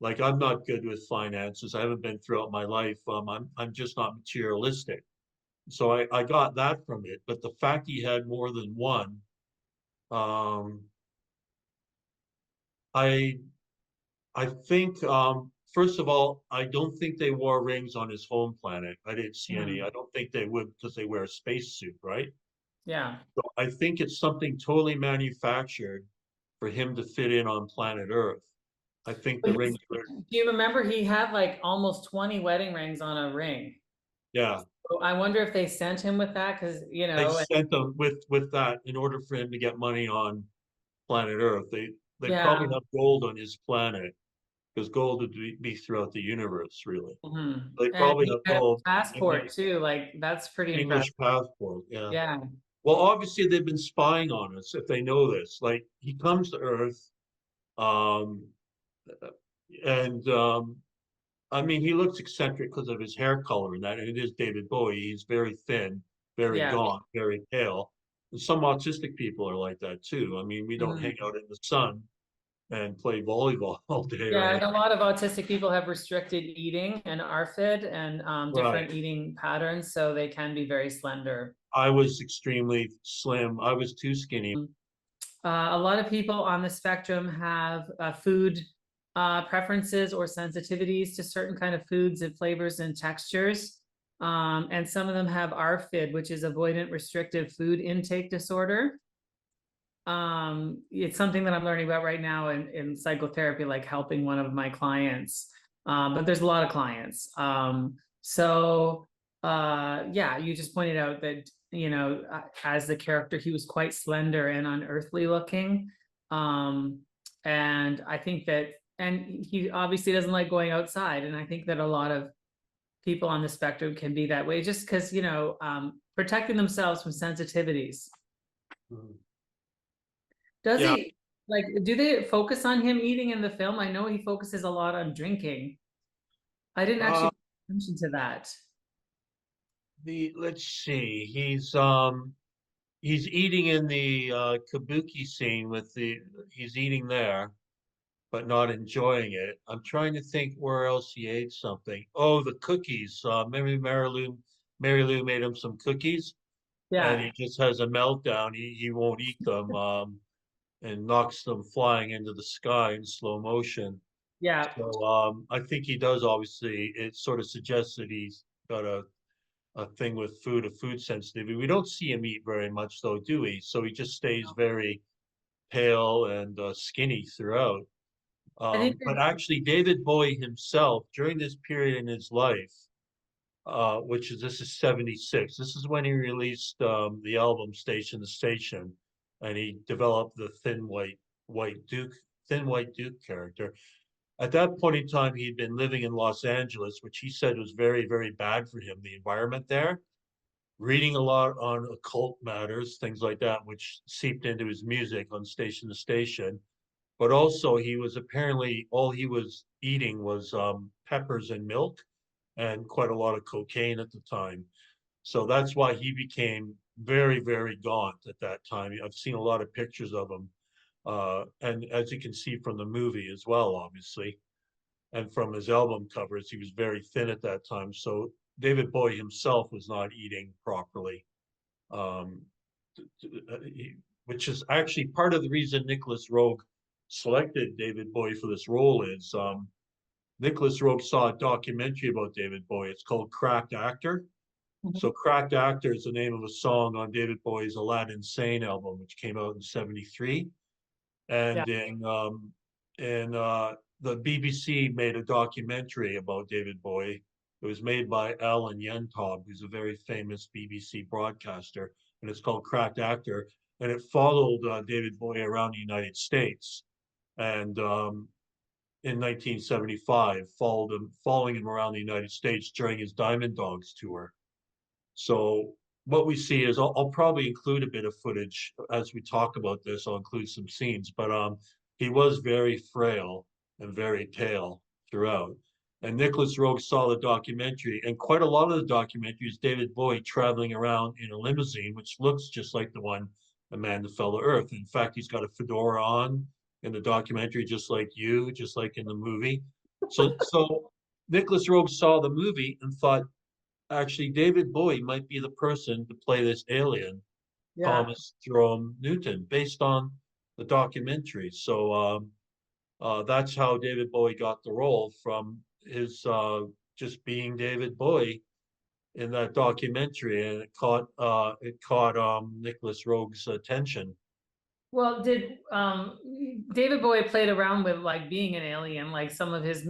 Like I'm not good with finances. I haven't been throughout my life. I'm just not materialistic. So I got that from it. But the fact he had more than one, um, I I think first of all, I don't think they wore rings on his home planet. I didn't see any. Mhm. I don't think they would because they wear a spacesuit, right? Yeah. So I think it's something totally manufactured for him to fit in on planet Earth. I think the But rings were, do you remember he had like almost 20 wedding rings on a ring? yeah, So I wonder if they sent him with that because, they sent them with that in order for him to get money on planet Earth. They probably yeah. have gold on his planet because gold would be throughout the universe, really. They And probably he have had a gold in passport the too. Like that's pretty impressive. English passport. Yeah. Yeah. Well, obviously they've been spying on us if they know this. Like he comes to Earth, um, and I mean he looks eccentric because of his hair color and that. And it is David Bowie. He's very thin, very Yeah. gaunt, very pale. And some autistic people are like that too. I mean, we don't hang Mhm. out in the sun and play volleyball all day or Yeah, and anything. a lot of autistic people have restricted eating and ARFID and Right. different eating patterns, so they can be very slender. I was extremely slim. I was too skinny. A lot of people on the spectrum have food preferences or sensitivities to certain kind of foods and flavors and textures. And some of them have ARFID, which is avoidant restrictive food intake disorder. It's something that I'm learning about right now in psychotherapy, like helping one of my clients. But there's a lot of clients. Yeah, you just pointed out that, as the character, he was quite slender and unearthly looking. Um, and I think that, and he obviously doesn't like going outside. And I think that a lot of people on the spectrum can be that way just because, protecting themselves from sensitivities. Mhm. Does Yeah. he like do they focus on him eating in the film? I know he focuses a lot on drinking. I didn't Uh, actually pay attention to that. let's see. He's eating in the kabuki scene with he's eating there, but not enjoying it. I'm trying to think where else he ate something. Oh, the cookies. Maybe Mary Lou made him some cookies, and Yeah, he just has a meltdown. He won't eat them, and knocks them flying into the sky in slow motion. yeah. So I think he does. Obviously, it sort of suggests that he's got a thing with food, a food sensitivity. We don't see him eat very much, though, do we? So he just stays very pale and skinny throughout. I think But actually, David Bowie himself, during this period in his life, this is 76. This is when he released the album Station to Station, and he developed the thin white Duke character. At that point in time, he'd been living in Los Angeles, which he said was very, very bad for him, the environment there. reading a lot on occult matters, things like that, which seeped into his music on station to station. But also, he was apparently all he was eating was peppers and milk, and quite a lot of cocaine at the time. So that's why he became very, very gaunt at that time. I've seen a lot of pictures of him, and as you can see from the movie as well, obviously, and from his album covers, he was very thin at that time. So David Bowie himself was not eating properly, um, which is actually part of the reason Nicholas Roeg selected David Bowie for this role. Is Nicholas Roeg saw a documentary about David Bowie. It's called Cracked Actor. Mhm. So Cracked Actor is the name of a song on David Bowie's Aladdin Sane album, which came out in '73. Yeah. And the BBC made a documentary about David Bowie. It was made by Alan Yentob, who's a very famous BBC broadcaster, and it's called Cracked Actor. And it followed David Bowie around the United States. And in 1975, following him around the United States during his Diamond Dogs tour. So what we see is I'll probably include a bit of footage as we talk about this. I'll include some scenes, but he was very frail and very pale throughout. And Nicholas Roeg saw the documentary, and quite a lot of the documentary is David Bowie traveling around in a limousine, which looks just like the one A Man That Fell to Earth. In fact, he's got a fedora on in the documentary, just like you, just like in the movie. So Nicholas Roeg saw the movie and thought, actually, David Bowie might be the person to play this alien, Yeah. Thomas Jerome Newton, based on the documentary. So that's how David Bowie got the role, from his just being David Bowie in that documentary, and it caught Nicholas Roeg's attention. Well, did David Bowie played around with like being an alien, like some of his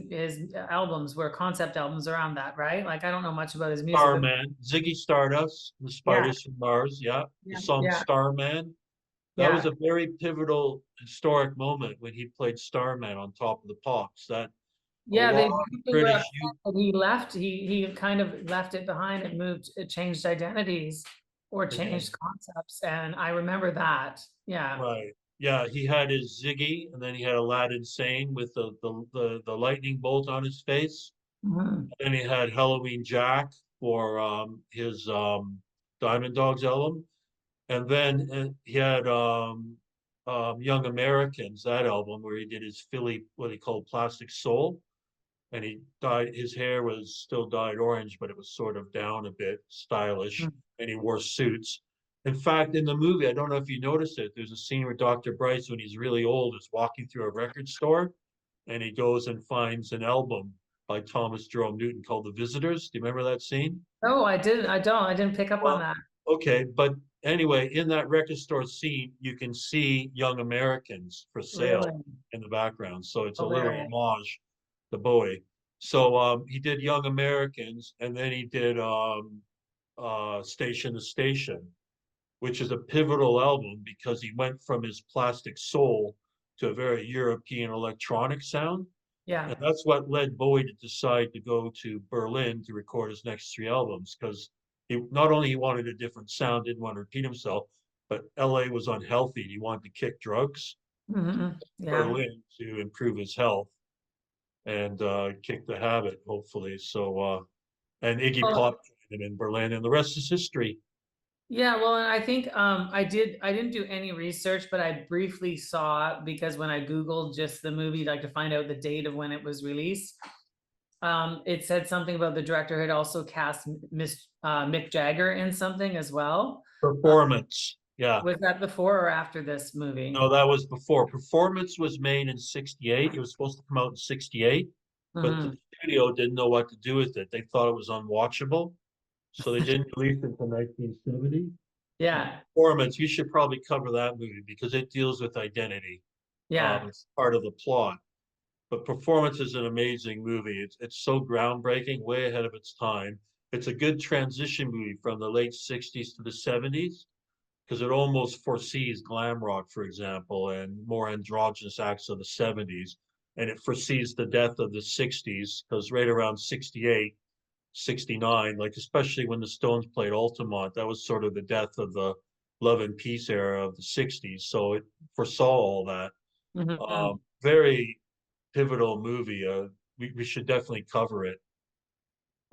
albums were concept albums around that, right? Like I don't know much about his music, but Starman, Ziggy Stardust, the yeah, Spiders from Mars, yeah, the yeah, song yeah, Starman. That was yeah. a very pivotal historic moment when he played Starman on Top of the Pops. That a Yeah, lot they of people were British upset that he left. He kind of left it behind and moved, it changed identities or youth, changed concepts. And I remember that. Yeah. right? Yeah, he had his Ziggy, and then he had Aladdin Sane with the lightning bolt on his face. Mhm. And then he had Halloween Jack for his Diamond Dogs album, and then he had Young Americans, that album where he did his Philly, what he called Plastic Soul, and he dyed his hair was still dyed orange, but it was sort of down a bit, stylish, and he wore suits. In fact, in the movie, I don't know if you noticed it, there's a scene where Dr. Bryce, when he's really old, is walking through a record store, and he goes and finds an album by Thomas Jerome Newton called The Visitors. Do you remember that scene? Oh, I didn't. I don't. I didn't pick up on Well, that. okay, but anyway, in that record store scene, you can see Young Americans for sale Really in the background. So it's a little hilarious. homage to Bowie. So he did Young Americans, and then he did Station to Station, which is a pivotal album because he went from his Plastic Soul to a very European electronic sound. Yeah. And that's what led Bowie to decide to go to Berlin to record his next three albums, because he not only he wanted a different sound, didn't want to repeat himself, but LA was unhealthy. He wanted to kick drugs. Yeah. Berlin to improve his health and kick the habit, hopefully. So and Iggy Well, Pop joined him in Berlin, and the rest is history. yeah, well, and I think I didn't do any research, but I briefly saw because when I Googled just the movie, like to find out the date of when it was released, it said something about the director had also cast Mick Jagger in something as well. Uh, Performance, yeah. was that before or after this movie? No, that was before. Performance was made in '68. It was supposed to come out in '68, but the Mhm. studio didn't know what to do with it. They thought it was unwatchable, so they didn't release it until 1970. Yeah, Performance, you should probably cover that movie because it deals with identity. yeah, It's part of the plot. But Performance is an amazing movie. It's so groundbreaking, way ahead of its time. It's a good transition movie from the late '60s to the '70s, because it almost foresees glam rock, for example, and more androgynous acts of the '70s. And it foresees the death of the '60s, because right around '68, '69, like especially when the Stones played Altamont, that was sort of the death of the Love and Peace era of the '60s. So it foresaw all that. Mhm. Very pivotal movie. We should definitely cover it.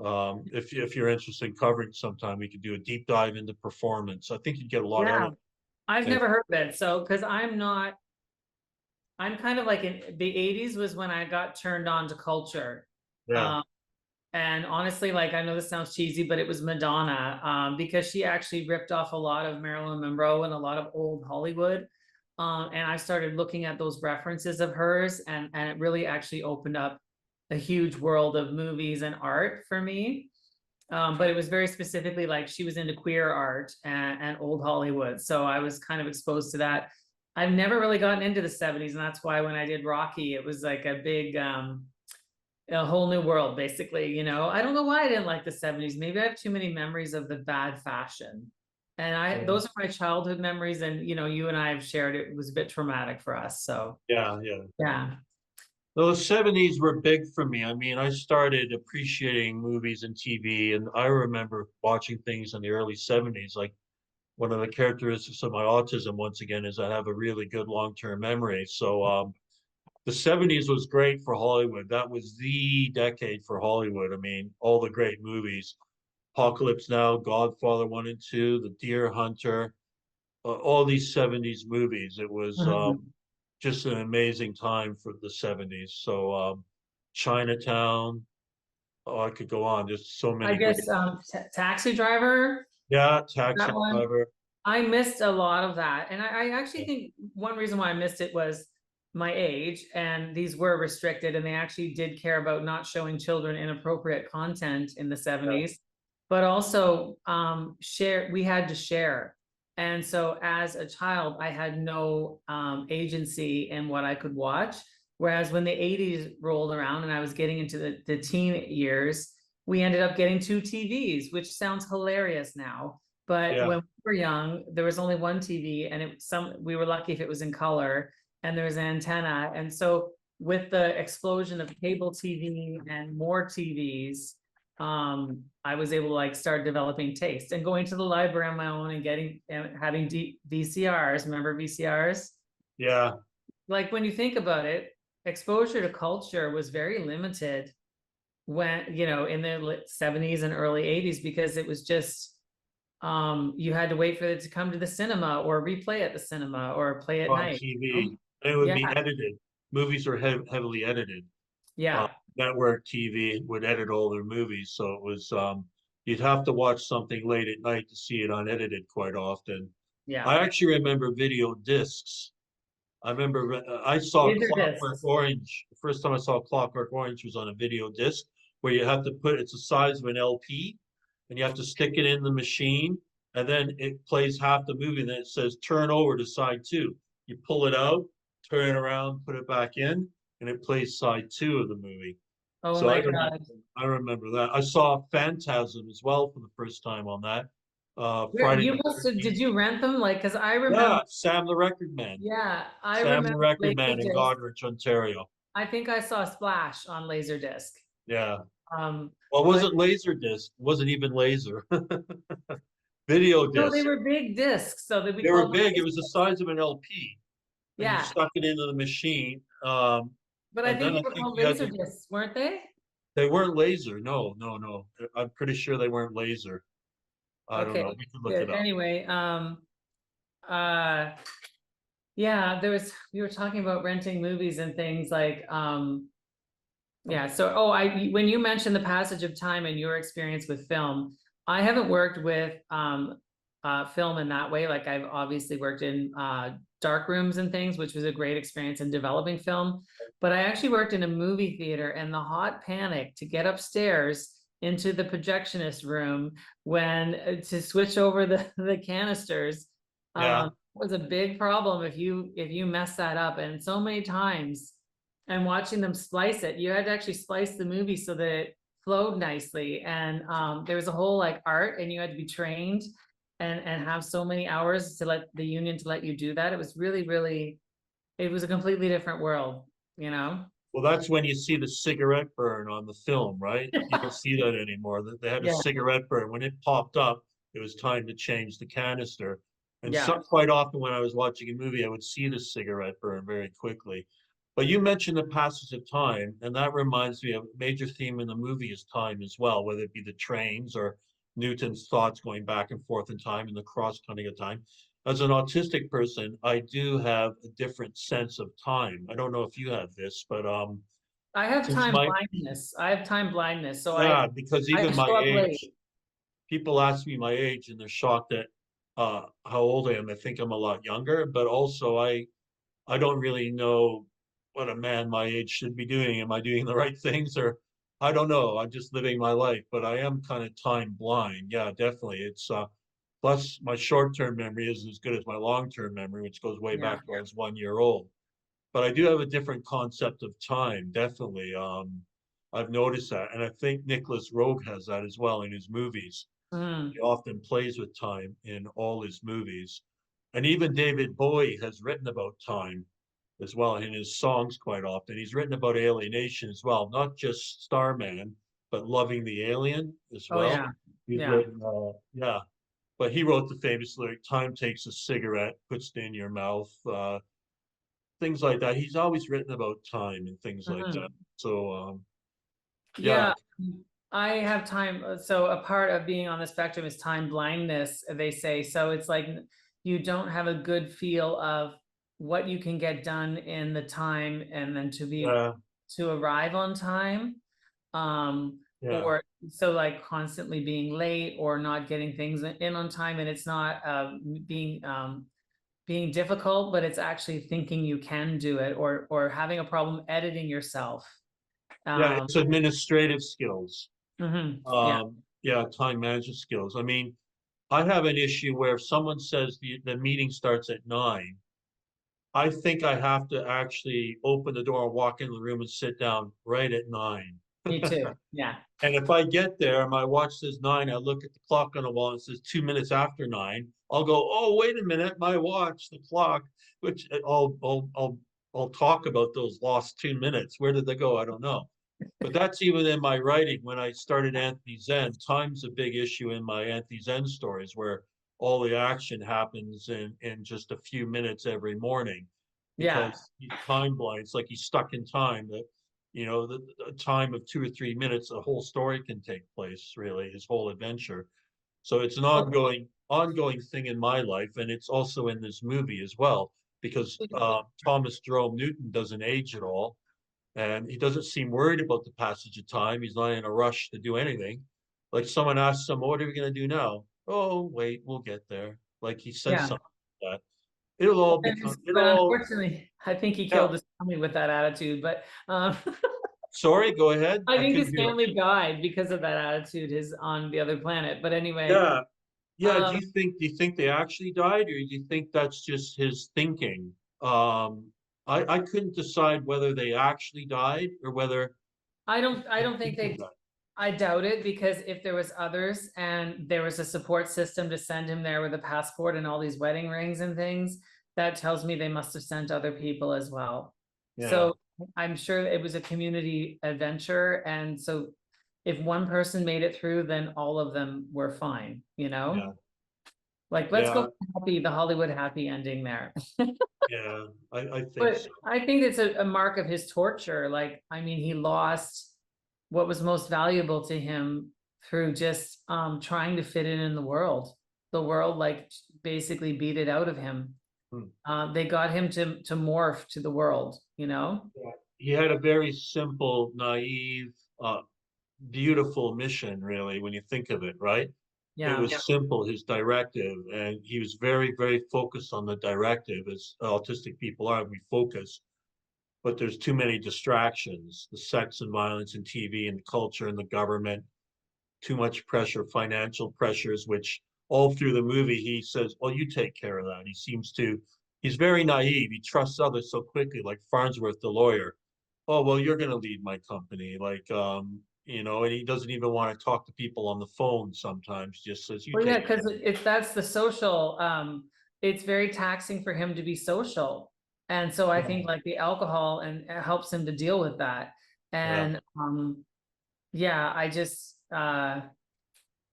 If you're interested in covering sometime, we could do a deep dive into performance. I think you'd get a lot out Yeah, of I've it. never heard of it. So, because I'm kind of like in the 80s was when I got turned on to culture. Yeah, Um, and honestly, like I know this sounds cheesy, but it was Madonna, because she actually ripped off a lot of Marilyn Monroe and a lot of old Hollywood. And I started looking at those references of hers, and it really actually opened up a huge world of movies and art for me. But it was very specifically like she was into queer art and old Hollywood. So I was kind of exposed to that. I've never really gotten into the 70s, and that's why when I did Rocky, it was like a big a whole new world, basically, you know. I don't know why I didn't like the 70s. Maybe I have too many memories of the bad fashion. And those are my childhood memories, and you know, you and I have shared it. It was a bit traumatic for us. So yeah, yeah. yeah. Those '70s were big for me. I mean, I started appreciating movies and TV, and I remember watching things in the early '70s. Like one of the characteristics of my autism, once again, is I have a really good long-term memory. So the '70s was great for Hollywood. That was the decade for Hollywood. I mean, all the great movies, Apocalypse Now, Godfather 1 and 2, The Deer Hunter, all these '70s movies. It was Mhm. just an amazing time for the '70s. So Chinatown, oh, I could go on. There's so I many great. guess Taxi Driver, Yeah, that Taxi one. Driver. I missed a lot of that. And I actually Yeah, think one reason why I missed it was my age, and these were restricted, and they actually did care about not showing children inappropriate content in the yeah, 70s, but also we had to share. And so as a child, I had no agency in what I could watch. Whereas when the 80s rolled around and I was getting into the teen years, we ended up getting two TVs, which sounds hilarious now. But yeah, when we were young, there was only one TV, and we were lucky if it was in color, and there was an antenna. And so with the explosion of cable TV and more TVs, I was able to like start developing taste and going to the library on my own and getting and having VCRs. Remember VCRs? yeah. Like when you think about it, exposure to culture was very limited when, you know, in the 70s and early 80s, because it was just you had to wait for it to come to the cinema or replay at the cinema or play at On night, you know? TV. And it would be Yeah, edited. Movies are heavily edited. Uh, yeah, Network TV would edit all their movies, so it was you'd have to watch something late at night to see it unedited quite often. yeah. I actually remember video discs. I remember I saw Laser Clockwork discs. Orange. The first time I saw Clockwork Orange was on a video disc where you have to put it's the size of an LP and you have to stick it in the machine and then it plays half the movie and then it says turn over to side two. You pull it out, turn it around, put it back in, and it plays side two of the movie. Oh So my God. I remember that. I saw Phantasm as well for the first time on that. Friday You the must have, did 13th. you rent them? Like, because I remember, Yeah, Sam the Record Man. yeah, I Sam the remember Record Man in Laserdisc. Goderich, Ontario. I think I saw Splash on Laserdisc. Yeah. Um, Well, it but wasn't Laserdisc. It wasn't even laser. Video no, they disc. were big discs, so they'd be They were called big. It was the Laserdisc. size of an LP, and you Yeah, stuck it into the machine. but I And think then they I were think called you had to. Laserdiscs, weren't they? They weren't laser. No, no, no. I'm pretty sure they weren't laser. I don't Okay, know. We can look good. it up. Anyway, uh, yeah, we were talking about renting movies and things like, yeah. So, when you mentioned the passage of time and your experience with film, I haven't worked with, film in that way. Like I've obviously worked in, dark rooms and things, which was a great experience in developing film. But I actually worked in a movie theater, and the hot panic to get upstairs into the projectionist room when to switch over the canisters, Yeah. was a big problem if you mess that up. And so many times, and watching them splice it, you had to actually splice the movie so that it flowed nicely. And there was a whole like art, and you had to be trained and have so many hours to let the union to let you do that. It was really, really, it was a completely different world, you know? Well, that's when you see the cigarette burn on the film, right? You don't see that anymore. They had a Yeah, cigarette burn. When it popped up, it was time to change the canister. And yeah. so quite often when I was watching a movie, I would see the cigarette burn very quickly. But you mentioned the passage of time, and that reminds me of a major theme in the movie is time as well, whether it be the trains or Newton's thoughts going back and forth in time and the cross-cutting of time. As an autistic person, I do have a different sense of time. I don't know if you have this, but I have since time my blindness. I have time blindness, so yeah, because I even my show up late. age, people ask me my age and they're shocked at how old I am. They think I'm a lot younger, but also I don't really know what a man my age should be doing. Am I doing the right things or I don't know. I'm just living my life, but I am kind of time blind. Yeah, definitely. It's plus my short-term memory isn't as good as my long-term memory, which goes way Yeah. back to when I was 1 year old. But I do have a different concept of time, definitely. I've noticed that, and I think Nicholas Roeg has that as well in his movies. Mm. He often plays with time in all his movies, and even David Bowie has written about time as well in his songs quite often. He's written about alienation as well, not just Starman, but loving the alien as Oh well. yeah. He's Yeah. written, yeah, but he wrote the famous lyric, "Time takes a cigarette, puts it in your mouth." Things like that. He's always written about time and things like that. Mhm. So yeah, Yeah, I have time. So a part of being on the spectrum is time blindness, they say. So it's like you don't have a good feel of what you can get done in the time and then yeah, to arrive on time. yeah, Or so like constantly being late or not getting things in on time, and it's not being difficult, but it's actually thinking you can do it, or having a problem editing yourself. yeah. Um, It's administrative skills. yeah. Yeah, time management skills. I mean, I have an issue where if someone says the meeting starts at 9, I think I have to actually open the door and walk in the room and sit down right at 9. Me too. Yeah. And if I get there, my watch says 9, I look at the clock on the wall and it says 2 minutes after 9. I'll go, oh, wait a minute, my watch, the clock, which I'll talk about those lost 2 minutes. Where did they go? I don't know. But that's even in my writing. When I started Anthony Zen, time's a big issue in my Anthony Zen stories where all the action happens in just a few minutes every morning Yeah. because he's time blind. It's like he's stuck in time. That the time of 2 or 3 minutes, a whole story can take place. Really, his whole adventure. So it's an ongoing thing in my life, and it's also in this movie as well because Thomas Jerome Newton doesn't age at all, and he doesn't seem worried about the passage of time. He's not in a rush to do anything. Like someone asks him, "What are we going to do now?" "Oh, wait, we'll get there." Like he says Yeah. something like that. It'll all become. It'll But all. unfortunately, I think he Yeah. killed his family with that attitude. But Sorry. Go ahead. I I think couldn't his hear. family died because of that attitude, his on the other planet. But anyway, Yeah. Yeah. um, Do you think they actually died, or do you think that's just his thinking? I couldn't decide whether they actually died or whether I don't think thinking they, died. I doubt it, because if there was others and there was a support system to send him there with a passport and all these wedding rings and things, that tells me they must have sent other people as well. Yeah. So I'm sure it was a community adventure. And so if one person made it through, then all of them were fine, you know? Yeah. Like, let's go Yeah. for happy, the Hollywood happy ending there. Yeah. I think But so. I think it's a mark of his torture. Like, I mean, he lost what was most valuable to him through just trying to fit in the world. The world like basically beat it out of him. Hmm. They got him to morph to the world, you know? Yeah. He had a very simple, naive, beautiful mission, really, when you think of it, right? It Yeah. was simple, his directive, and he was very, very focused on the directive, as autistic people are. We focus, but there's too many distractions, the sex and violence and TV and the culture and the government, too much pressure, financial pressures, which all through the movie he says, well, you take care of that. He's very naive. He trusts others so quickly, like Farnsworth, the lawyer. Oh, well, you're going to lead my company. Like, and he doesn't even want to talk to people on the phone sometimes, just says, you Well, yeah, take care. because it's that's the social. It's very taxing for him to be social. And so I think like the alcohol and it helps him to deal with that. Yeah. And yeah, I just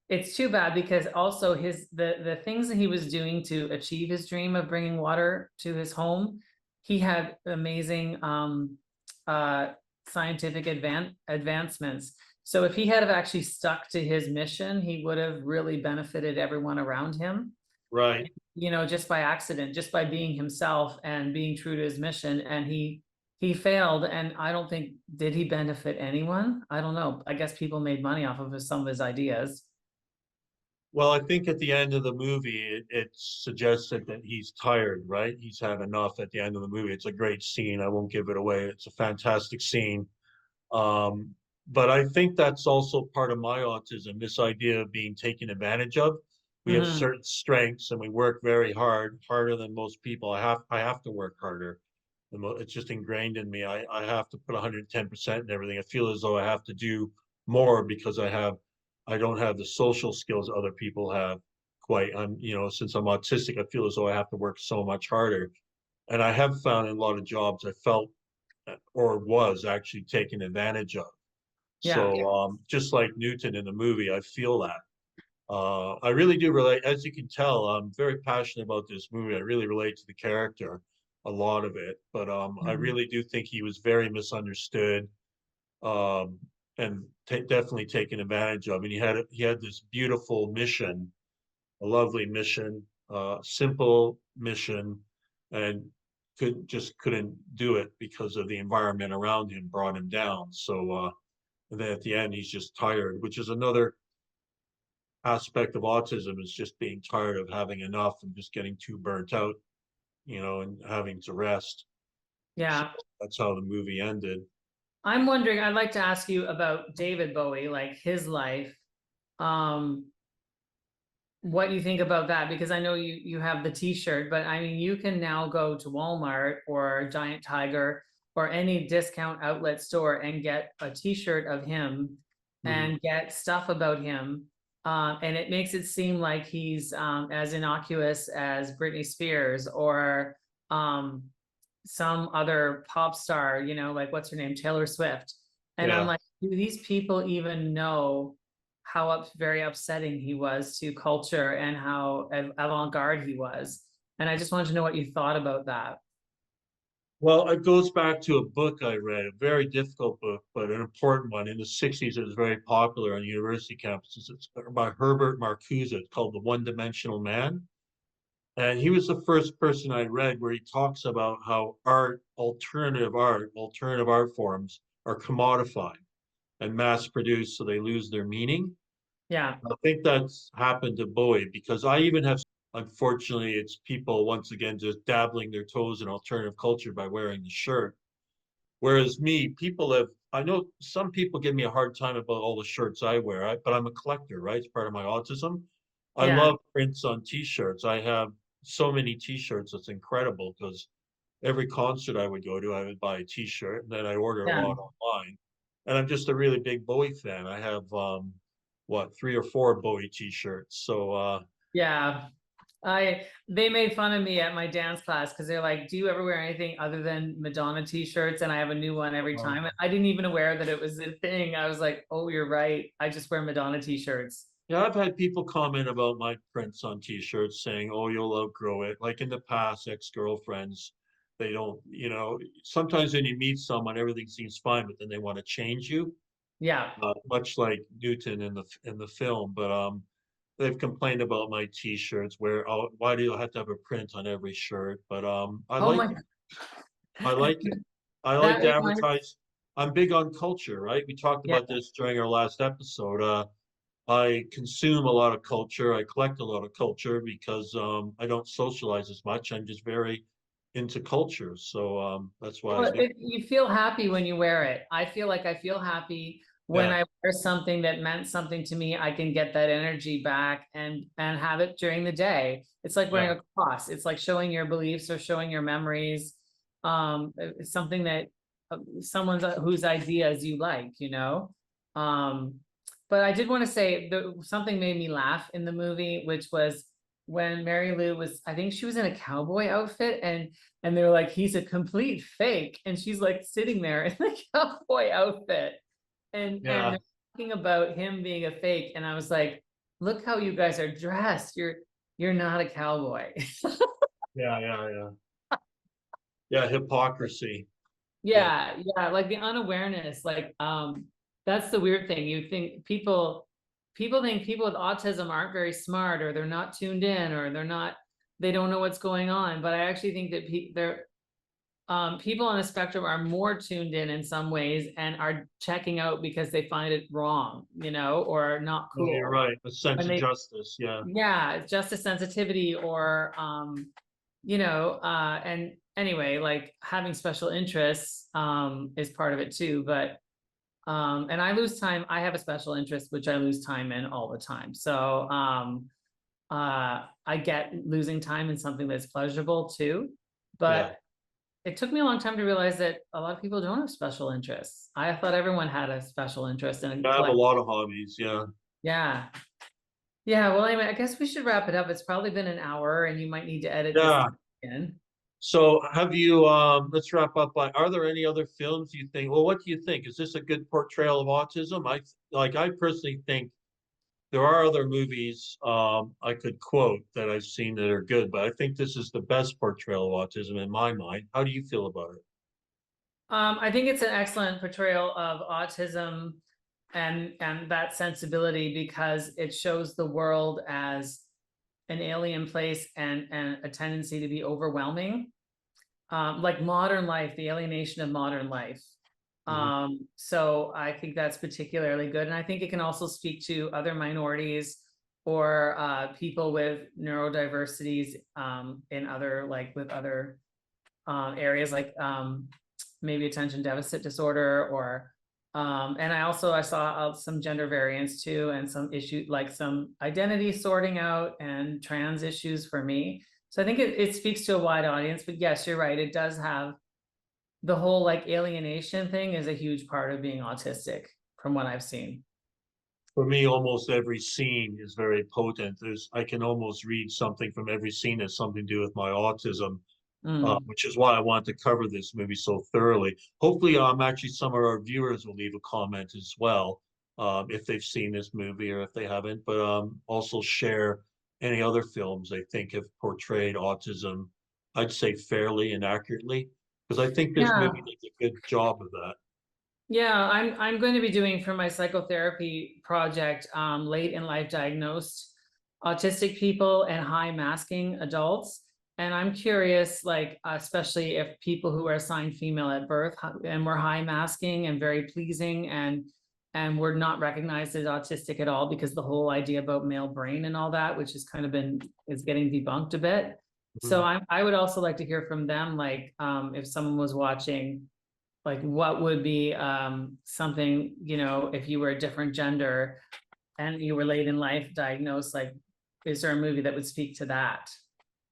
it's too bad because also the things that he was doing to achieve his dream of bringing water to his home, he had amazing uh scientific advancements. So if he had have actually stuck to his mission, he would have really benefited everyone around him, Right. you know, just by accident, just by being himself and being true to his mission. And he failed, and I don't think, did he benefit anyone? I don't know. I guess people made money off of some of his ideas. Well, I think at the end of the movie, it suggested that he's tired, right? He's had enough at the end of the movie. It's a great scene. I won't give it away. It's a fantastic scene. Um, but I think that's also part of my autism, this idea of being taken advantage of. We have Mhm. certain strengths and we work very hard, harder than most people. I have to work harder. It's just ingrained in me. I have to put 110% in everything. I feel as though I have to do more because I don't have the social skills other people have quite. Since I'm autistic, I feel as though I have to work so much harder. And I have found in a lot of jobs I felt or was actually taken advantage of. Yeah. So just like Newton in the movie, I feel that. I really do relate. As you can tell, I'm very passionate about this movie. I really relate to the character, a lot of it. But I Mhm. really do think he was very misunderstood, um, and definitely taken advantage of. And he had this beautiful mission, a lovely mission, simple mission, and couldn't do it because of the environment around him brought him down. So and then at the end he's just tired, which is another aspect of autism, is just being tired of having enough and just getting too burnt out, and having to rest. So Yeah. that's how the movie ended. I'm wondering, I'd like to ask you about David Bowie, like his life. Um, what you think about that, because I know you have the t-shirt, but I mean you can now go to Walmart or Giant Tiger or any discount outlet store and get a t-shirt of him Mhm. and get stuff about him, and it makes it seem like he's as innocuous as Britney Spears or um, some other pop star, you know, like what's her name, Taylor Swift. And I'm Yeah. like, do these people even know how very upsetting he was to culture and how avant-garde he was? And I just wanted to know what you thought about that. Well, it goes back to a book I read, a very difficult book, but an important one. In the 60s, it was very popular on university campuses. It's by Herbert Marcuse. It's called The One-Dimensional Man. And he was the first person I read where he talks about how alternative art forms are commodified and mass produced so they lose their meaning. Yeah. I think that's happened to Bowie because I even have, unfortunately, it's people once again just dabbling their toes in alternative culture by wearing the shirt. Whereas me, I know some people give me a hard time about all the shirts I wear, right? But I'm a collector, right? It's part of my autism. I Yeah. love prints on t-shirts. I have so many t-shirts. It's incredible because every concert I would go to, I would buy a t-shirt and then I order a Yeah. lot online. And I'm just a really big Bowie fan. I have three or four Bowie t-shirts. So Yeah. They made fun of me at my dance class because they're like, do you ever wear anything other than Madonna t-shirts? And I have a new one every um, time. And I didn't even aware that it was a thing. I was like, oh, you're right. I just wear Madonna t-shirts. yeah, I've had people comment about my prints on t-shirts saying, "Oh, you'll outgrow it." Like in the past, ex-girlfriends, they don't, sometimes when you meet someone, everything seems fine, but then they want to change you, Yeah. much like Newton in the film. But they've complained about my t-shirts where, oh, why do you have to have a print on every shirt? But I Oh like my, it. I like it. I like that to reminds, advertise. I'm big on culture, right? We talked yeah. about this during our last episode. I consume a lot of culture. I collect a lot of culture because I don't socialize as much. I'm just very into culture. So that's why I Well, do. you feel happy when you wear it. I feel like I feel happy when Yeah, I wear something that meant something to me. I can get that energy back and have it during the day. It's like wearing yeah. a cross. It's like showing your beliefs or showing your memories. It's something that someone's whose ideas you like, you know. Um, but I did want to say that something made me laugh in the movie, which was when Mary Lou was, I think she was in a cowboy outfit, and they're like, he's a complete fake, and she's like sitting there in the cowboy outfit, and Yeah, they're talking about him being a fake, and I was like, look how you guys are dressed. You're not a cowboy. yeah. Yeah, hypocrisy. Yeah, Yeah, like the unawareness, like that's the weird thing. You think people think people with autism aren't very smart, or they're not tuned in, or they don't know what's going on. But I actually think that people on the spectrum are more tuned in some ways, and are checking out because they find it wrong, or not no, you're cool. right. A sense When of they justice. Yeah, Yeah, justice sensitivity, or and anyway, like having special interests is part of it too. But and I lose time. I have a special interest which I lose time in all the time. So I get losing time in something that's pleasurable too. yeah. But it took me a long time to realize that a lot of people don't have special interests. I thought everyone had a special interest in I have a collect. lot of hobbies. Yeah, Yeah. Yeah, well, anyway, I guess we should wrap it up. It's probably been an hour, and you might need to edit this yeah. in. So have you, let's wrap up by, are there any other films you think, well, what do you think? Is this a good portrayal of autism? I personally think there are other movies I could quote that I've seen that are good, but I think this is the best portrayal of autism in my mind. How do you feel about it? I think it's an excellent portrayal of autism and that sensibility, because it shows the world as an alien place, and a tendency to be overwhelming, like modern life, the alienation of modern life. Mhm. So I think that's particularly good, and I think it can also speak to other minorities, or people with neurodiversities, in other, like with other areas, like maybe attention deficit disorder, or and I saw some gender variance too, and some issue, like some identity sorting out, and trans issues for me. So I think it speaks to a wide audience. But yes, you're right, it does have the whole like alienation thing is a huge part of being autistic, from what I've seen. For me, almost every scene is very potent. I can almost read something from every scene that's something to do with my autism, Mm. which is why I want to cover this movie so thoroughly. Hopefully, actually some of our viewers will leave a comment as well, if they've seen this movie or if they haven't. But also share any other films they think have portrayed autism, I'd say fairly and accurately, because I think this Yeah. movie does a good job of that. Yeah, I'm going to be doing for my psychotherapy project, late in life diagnosed autistic people and high masking adults. And I'm curious, like, especially if people who are assigned female at birth, and were high masking and very pleasing, and were not recognized as autistic at all, because the whole idea about male brain and all that, which has kind of is getting debunked a bit. So Mhm. I would also like to hear from them, like, if someone was watching, like what would be something, if you were a different gender and you were late in life diagnosed, like, is there a movie that would speak to that?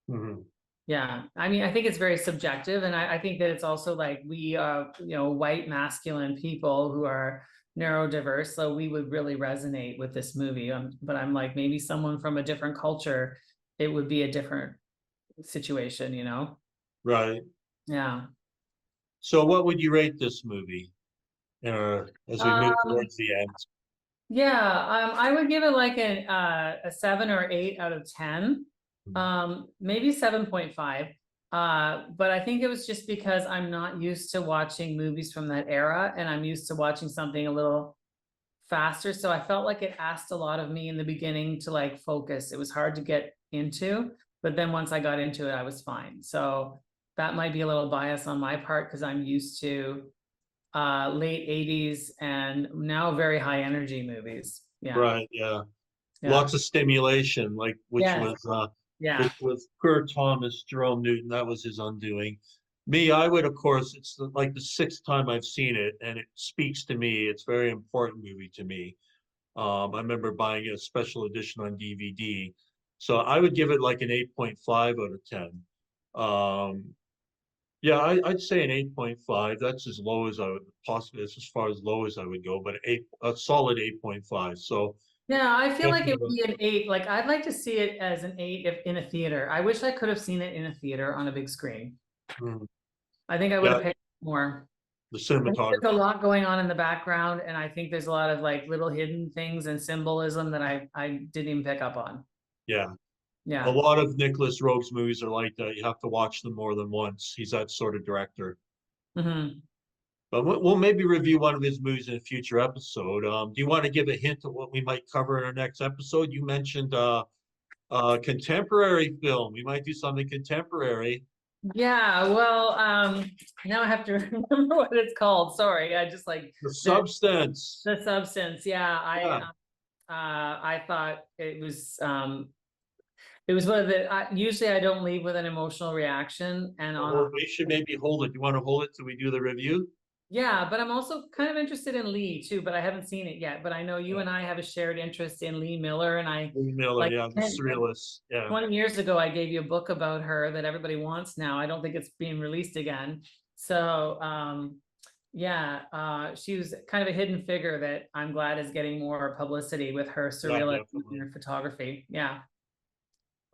Mhm. Yeah, I mean, I think it's very subjective, and I think that it's also like, we white masculine people who are neurodiverse, so we would really resonate with this movie. But I'm like, maybe someone from a different culture, it would be a different situation. Right. Yeah. So, what would you rate this movie as we move Um, towards the end? Yeah, I would give it like a 7 or 8 out of 10, Mhm. maybe 7.5. But I think it was just because I'm not used to watching movies from that era, and I'm used to watching something a little faster. So I felt like it asked a lot of me in the beginning to like focus. It was hard to get into, but then once I got into it, I was fine. So that might be a little bias on my part, because I'm used to late 80s and now very high energy movies. Yeah. Right. Yeah. Yeah. Lots of stimulation, like Yes. Yeah. which was poor Thomas Jerome Newton. That was his undoing. Me, I would, of course, it's like the sixth time I've seen it, and it speaks to me. It's a very important movie to me. I remember buying a special edition on DVD. So I would give it like an 8.5 out of 10. Um, yeah, I'd say an 8.5. That's as low as I would possibly, that's as far as low as I would go, but a solid 8.5. So Yeah, I feel like it would Definitely. be an 8. Like I'd like to see it as an 8 if in a theater. I wish I could have seen it in a theater on a big screen. Mm. I think I would Yeah, have paid more. the I think cinematography. there's a lot going on in the background, and I think there's a lot of like little hidden things and symbolism that I didn't even pick up on. Yeah. A Yeah. lot of Nicholas Roeg's movies are like that. You have to watch them more than once. He's that sort of director. Hmm. But we'll maybe review one of his movies in a future episode. Do you want to give a hint of what we might cover in our next episode? You mentioned contemporary film. We might do something contemporary. Yeah, well, now I have to remember what it's called. Sorry, I just like The the Substance. the substance. Yeah, Yeah. I thought it was one of the usually I don't leave with an emotional reaction, and on Well, we should maybe hold it. You want to hold it till we do the review? yeah, but I'm also kind of interested in Lee too, but I haven't seen it yet. But I know you Yeah. and I have a shared interest in Lee Miller, and I Lee Miller, like yeah, the surrealist. Yeah. 20 years ago, I gave you a book about her that everybody wants now. I don't think it's being released again. So, yeah, she was kind of a hidden figure that I'm glad is getting more publicity with her Yeah, surrealism and definitely. her photography. Yeah,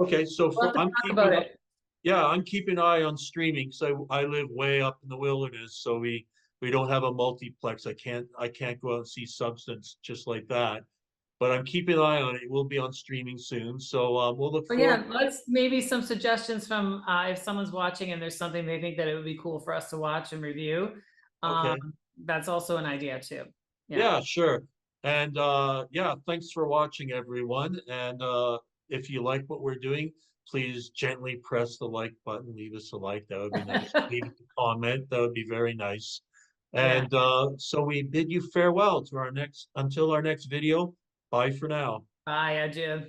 Okay, so we'll have to I'm talk about keeping it. yeah, I'm keeping an eye on streaming because I live way up in the wilderness, so we don't have a multiplex. I can't go out and see Substance just like that. But I'm keeping an eye on it. It will be on streaming soon. So we'll look But forward. yeah, let's maybe some suggestions from if someone's watching and there's something they think that it would be cool for us to watch and review. Um, Okay. that's also an idea too. Yeah. Yeah, sure. And yeah, thanks for watching, everyone. And if you like what we're doing, please gently press the like button. Leave us a like. That would be nice. Leave us a comment. That would be very nice. Yeah. And so we bid you farewell to our next until our next video. Bye for now. Bye, adieu.